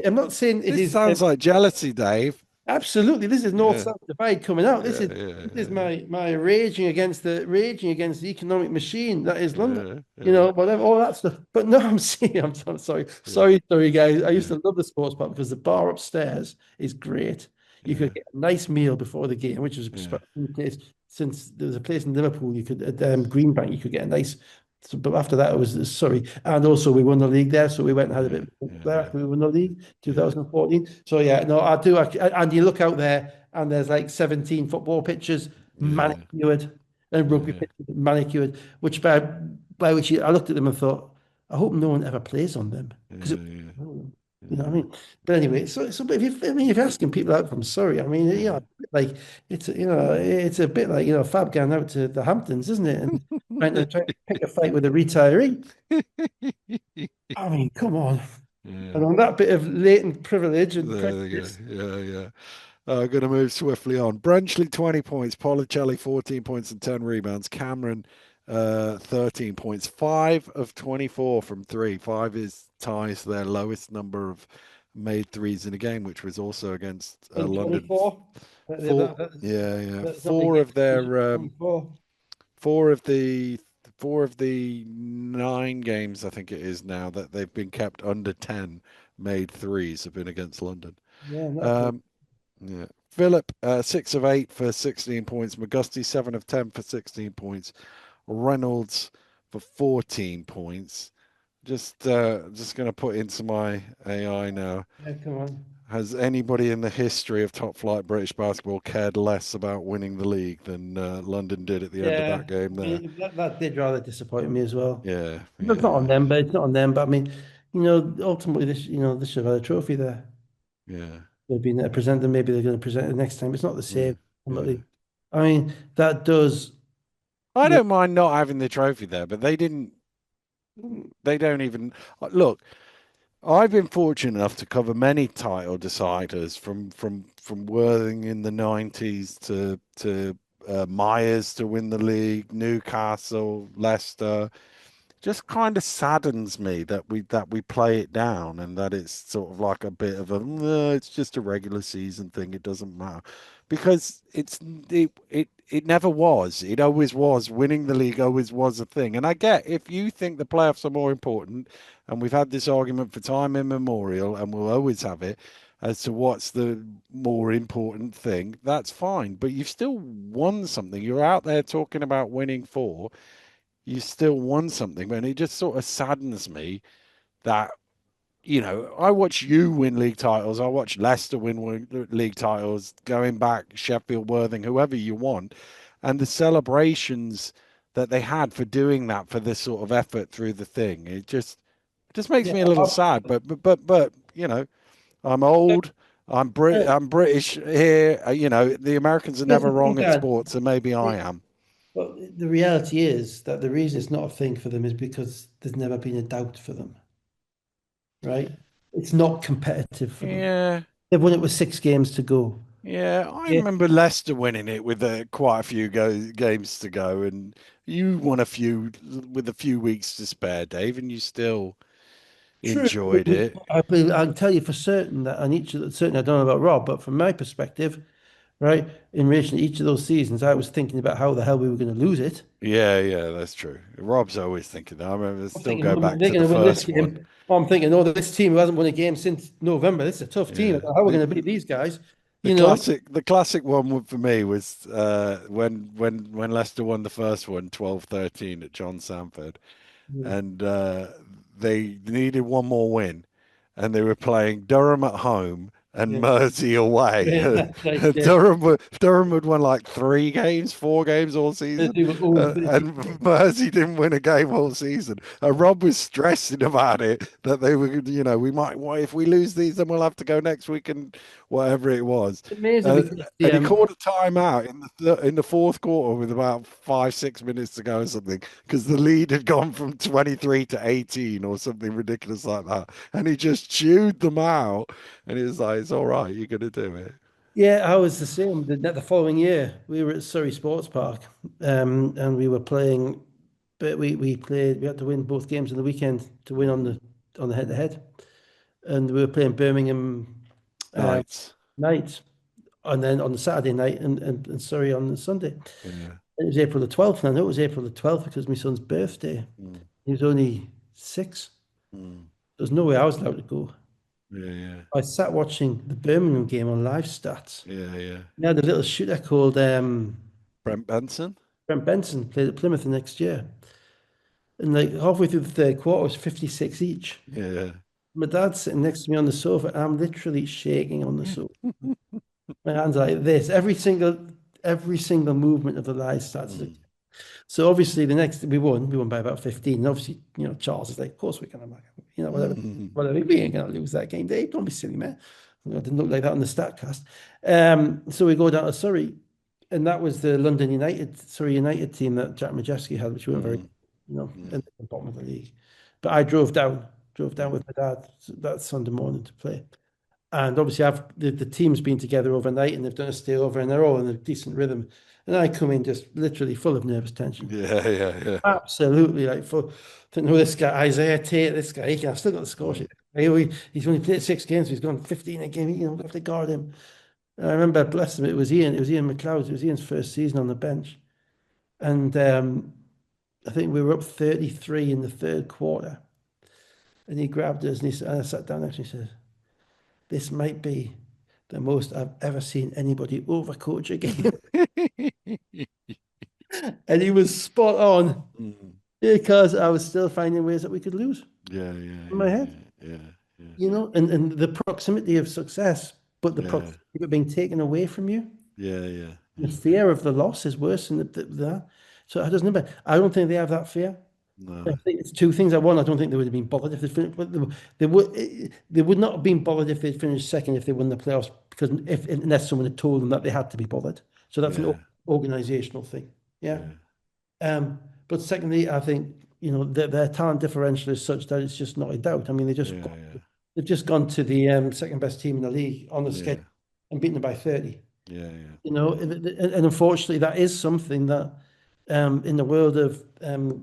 I'm not saying it this is. sounds like jealousy, Dave. Absolutely, this is Yeah, North-South divide coming out. This yeah, is yeah, this is my raging against the economic machine that is London. yeah, You yeah, know, whatever, all that stuff. But no, I'm saying, I'm sorry, yeah, sorry, guys. I used yeah, to love the sports park because the bar upstairs is great. You yeah, could get a nice meal before the game, which was a yeah, place. Since there was a place in Liverpool, you could at Greenbank, you could get a nice. So, but after that, it was sorry, and also we won the league there, so we went and had a yeah, bit of yeah, there yeah, after we won the league, yeah, 2014. So yeah, no, I do. And you look out there, and there's like 17 football pitches yeah, manicured and rugby yeah, pitches manicured, which by which I looked at them and thought, I hope no one ever plays on them because yeah, you know what I yeah, mean. But anyway, so but if you're asking people out from Surrey, I mean, you know, yeah. like it's a bit like Fab going out to the Hamptons, isn't it? And trying to pick a fight with a retiree. I mean, come on. Yeah, And on that bit of latent privilege and there you prejudice, go. Yeah, yeah. Going to move swiftly on. Brenchley, 20 points. Policelli, 14 points and 10 rebounds. Cameron, 13 points. 5 of 24 from three. Five is ties their lowest number of made threes in a game, which was also against in London. 24. Four, yeah, yeah. That's not been games, 24. Four of the four of the 9 games, I think it is now, that they've been kept under 10 made threes have been against London. Yeah, not good. Um, yeah. Philip, 6 of 8 for 16 points. McGusty, 7 of 10 for 16 points. Reynolds for 14 points. Just going to put into my AI now. Yeah, come on. Has anybody in the history of top flight British basketball cared less about winning the league than London did at the end of Yeah, that game I there? mean, that did rather disappoint me as well. Yeah, It's not on yeah, them, but it's not on them. But I mean, ultimately, this should have had a trophy there. yeah, They've been presented. Maybe they're going to present it next time. It's not the yeah, same. yeah. Ultimately, I mean, that does. I You don't mind not having the trophy there, but they didn't. They don't even look. I've been fortunate enough to cover many title deciders from Worthing in the 90s to Myers to win the league, Newcastle, Leicester. Just kind of saddens me that we play it down and that it's sort of like a bit of a it's just a regular season thing. It doesn't matter because it never was. It always was. Winning the league always was a thing. And I get if you think the playoffs are more important, and we've had this argument for time immemorial, and we'll always have it as to what's the more important thing. That's fine, but you've still won something. You're out there talking about winning four, you still won something. And it just sort of saddens me that, I watch you win league titles. I watch Leicester win league titles, going back, Sheffield, Worthing, whoever you want. And the celebrations that they had for doing that, for this sort of effort through the thing, it just makes yeah, me a little sad. But I'm old. I'm British here. The Americans are never Listen, wrong at Dan, sports, so maybe I it- am. well, the reality is that the reason it's not a thing for them is because there's never been a doubt for them, right? It's not competitive for them. Yeah. They've won it with 6 games to go. Yeah, I Yeah, remember Leicester winning it with quite a few games to go, and you won a few with a few weeks to spare, Dave, and you still true. enjoyed it. I can tell you for certain that on each of the, certainly I don't know about Rob, but from my perspective, right, in relation to each of those seasons, I was thinking about how the hell we were going to lose it. Yeah, yeah, that's true. Rob's always thinking that. I remember I'm still thinking, go oh, back they're to the going to win this first one. game. I'm thinking, oh, this team who hasn't won a game since November, this is a tough team. I Yeah. don't know how we're going to beat these guys, The you know. classic one for me was when Leicester won the first one, 12-13 at John Sanford, Mm. and they needed one more win, and they were playing Durham at home and Yeah, Mersey away. yeah, that's right. Yeah. Durham had won like 3 games, 4 games all season, They were always busy. and Mersey didn't win a game all season. And Rob was stressing about it that they were, we might, well, if we lose these, then we'll have to go next week and whatever it was. Amazing Uh, because and he called a timeout in the fourth quarter with about 5-6 minutes to go or something because the lead had gone from 23 to 18 or something ridiculous like that, and he just chewed them out. And he was like, "It's all right, you're gonna do it." yeah, I was the same. The following year, we were at Surrey Sports Park, and we were playing, but we played. We had to win both games on the weekend to win Mm. on the head-to-head, and we were playing Birmingham Nights, night, and then on the Saturday night, and Surrey on the Sunday. yeah. It was April the 12th, and I know it was April the 12th because my son's birthday. Mm. He was only 6. Mm. There's no way I was allowed to go. Yeah, yeah, I sat watching the Birmingham game on live stats. yeah, yeah. They had a little shooter called Brent Benson. Brent Benson played at Plymouth the next year. And like halfway through the third quarter, it was 56 each. Yeah. My dad's sitting next to me on the sofa, and I'm literally shaking on the sofa. My hands are like this. Every single movement of the live stats. Mm. So obviously the next we won by about 15. And obviously, Charles is like, of course we're gonna, whatever, Mm. whatever, we ain't gonna lose that game. Dave, don't be silly, man. It didn't look like that on the Statcast. So we go down to Surrey, and that was the Surrey United team that Jack Majewski had, which weren't very, Mm. Yeah. in the bottom of the league. But I drove down Mm. with my dad that Sunday morning to play. And obviously, the team's been together overnight and they've done a stay over and they're all in a decent rhythm. And I come in just literally full of nervous tension. Yeah, yeah, yeah. Absolutely, like full. Think, no, this guy, Isaiah Tate, this guy, I've still got the score Mm. sheet. He's only played 6 games, so he's gone 15 a game. We have to guard him. And I remember, bless him, it was Ian McLeod, it was Ian's first season on the bench. And I think we were up 33 in the third quarter. And he grabbed us and I sat down next to him and he said, this might be the most I've ever seen anybody overcoach a game. And he was spot on Mm. because I was still finding ways that we could lose Yeah, yeah, in my head, yeah, yeah, yeah, and the proximity of success, but the yeah, proximity of it being taken away from you. yeah, yeah, The yeah. fear of the loss is worse than that. So it doesn't matter. I don't think they have that fear. I No, think it's two things. One, I don't think they would have been bothered if they finished. They would not have been bothered if they'd finished second if they won the playoffs because unless someone had told them that they had to be bothered. So that's an yeah, organizational thing. Yeah. yeah, But secondly, I think their talent differential is such that it's just not a doubt. I mean, yeah, they've just gone to the second best team in the league on the yeah, schedule and beaten them by 30. yeah, yeah, And unfortunately, that is something that in the world of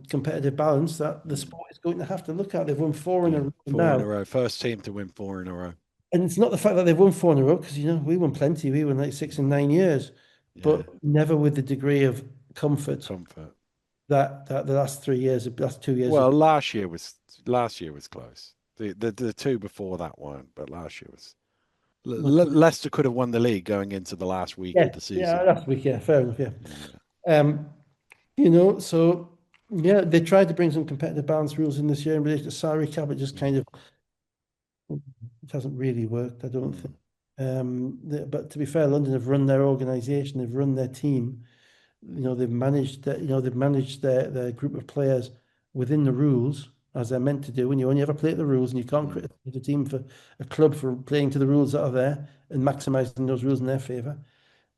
competitive balance that the mm, sport is going to have to look at. They've won 4 in yeah. a row 4 in a now. row. First team to win 4 in a row. And it's not the fact that they've won 4 in a row, because we won plenty. We won like 6 and 9 years, Yeah, but never with the degree of comfort comfort. that the last 2 years have Well, been. last year was close. The two before that weren't, but last year was. Much. Leicester could have won the league going into the last week Yeah, of the yeah, season. last week, yeah, fair enough, yeah. Yeah, Um, so yeah, they tried to bring some competitive balance rules in this year in relation to salary cap. It just kind mm, of it hasn't really worked, I don't think. mm, But to be fair, London have run their organisation, they've run their team. They've managed their group of players within the rules, as they're meant to do, and you only ever play to the rules, and you can't Mm, criticize a team for a club for playing to the rules that are there and maximizing those rules in their favor.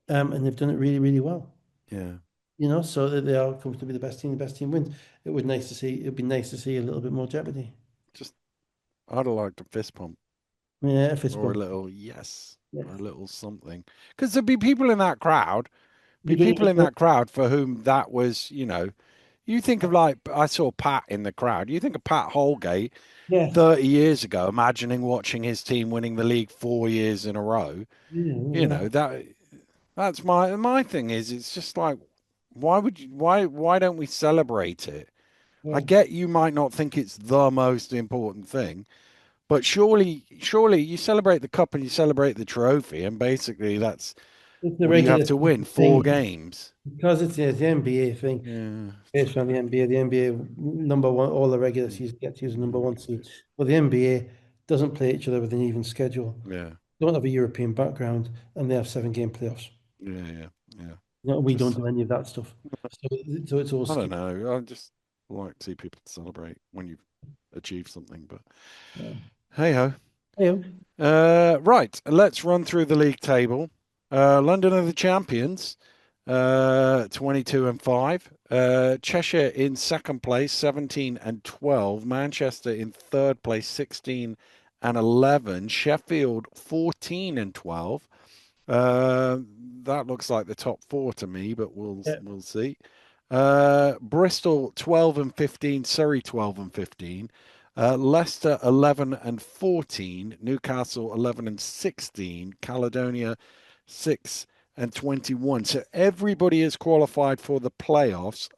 And they've done it really, really well. yeah. So that they are come to be the best team. The best team wins. It would nice to see. It'd be nice to see a little bit more jeopardy. Just I'd have liked a fist pump Yeah, if it's or a bump. little yes, Yeah, or a little something. Because there'd be people in that crowd, you be don't people even in know. that crowd for whom that was, you think of like I saw Pat in the crowd. You think of Pat Holgate Yeah, 30 years ago, imagining watching his team winning the league 4 years in a row. yeah, You yeah. know, that's my thing is it's just like why don't we celebrate it? I Yeah. get you might not think it's the most important thing, but surely you celebrate the cup and you celebrate the trophy, and basically that's It's the what do you have regular to win? Four thing games. because it's the NBA thing. Yeah. Based on the NBA, the NBA number one, all the regular Mm, season get to use the number mm, one seed. Well, the NBA doesn't play each other with an even schedule. yeah. Don't have a European background, and they have 7 game playoffs. Yeah. Yeah. Yeah. We don't Just do any of that stuff. So it's all I don't skewed. know. I just like to see people celebrate when you've achieved something, but Yeah. hey ho. Hey, Right, let's run through the league table. London are the champions, 22 and 5. Cheshire in second place, 17 and 12. Manchester in third place, 16 and 11. Sheffield, 14 and 12. Uh, that looks like the top four to me, but we'll yeah, we'll see. Bristol 12 and 15, Surrey 12 and 15, Leicester 11 and 14, Newcastle 11 and 16, Caledonia 6 and 21. So everybody is qualified for the playoffs.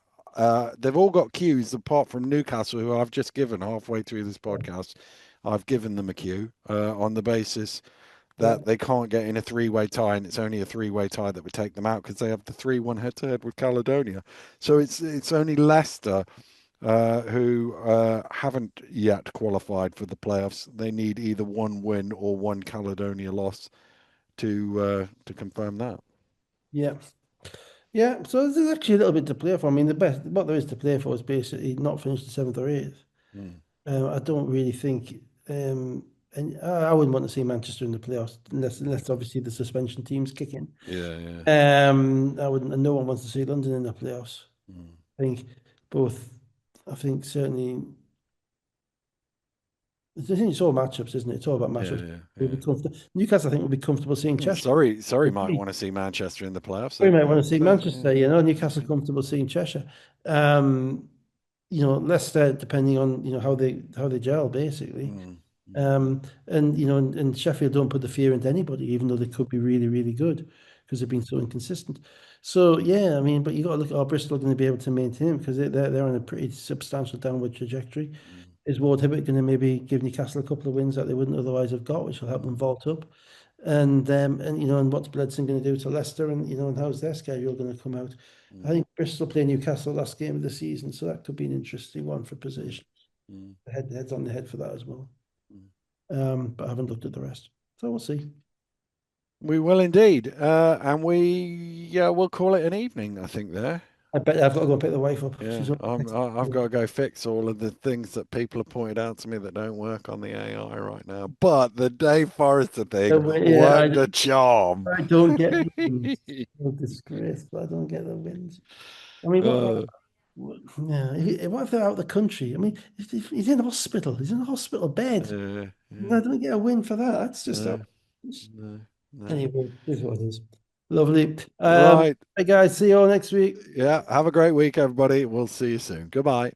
They've all got queues apart from Newcastle, who I've just given halfway through this podcast. I've given them a queue on the basis yeah, that they can't get in a three-way tie, and it's only a three-way tie that would take them out because they have the 3-1 head-to-head with Caledonia. So it's only Leicester who haven't yet qualified for the playoffs. They need either one win or one Caledonia loss to confirm that. yeah. Yeah, so there's actually a little bit to play for. I mean, the best what there is to play for is basically not finish the seventh or eighth. Mm. I don't really think, and I wouldn't want to see Manchester in the playoffs unless obviously the suspension teams kick in. Yeah, yeah. I wouldn't, and no one wants to see London in the playoffs. Mm. I think both. I think certainly. I think it's all matchups, isn't it? It's all about Yeah, matchups. yeah, We'll be yeah. comfortable. Newcastle, I think, will be comfortable seeing Well, Cheshire. sorry, might We want to see Manchester in the playoffs. might want to see Yeah, Manchester. Newcastle comfortable seeing Cheshire. Um, Leicester, depending on how they gel, basically. mm, mm, And Sheffield don't put the fear into anybody, even though they could be really, really good because they've been so inconsistent. So yeah, I mean, but you got to look at how Bristol are going to be able to maintain because they're on a pretty substantial downward trajectory. mm, Is Ward Hibbert going to maybe give Newcastle a couple of wins that they wouldn't otherwise have got, which will help them mm, vault up? And what's Bledson going to do to Leicester, and how's their schedule going to come out? I mm, think Bristol play Newcastle last game of the season, so that could be an interesting one for mm, position. mm, The head's on the head for that as well. mm. But I haven't looked at the rest. So we'll see. We will indeed, and we will call it an evening. I think there. I bet I've got to go and pick the wife up. Yeah, She's on. I've got to go fix all of the things that people have pointed out to me that don't work on the AI right now. But the Dave Forrester thing Yeah, worked a charm. I don't get wins. Oh, disgraceful. I don't get the wins. I mean, Uh, yeah, what if they're out of the country? I mean, if he's in hospital. He's in a hospital bed. yeah, I don't get a win for that. That's just no, outrageous. no, no. Anyway, it is what it is. Lovely. Right. Hey guys, see you all next week. Yeah. Have a great week, everybody. We'll see you soon. Goodbye.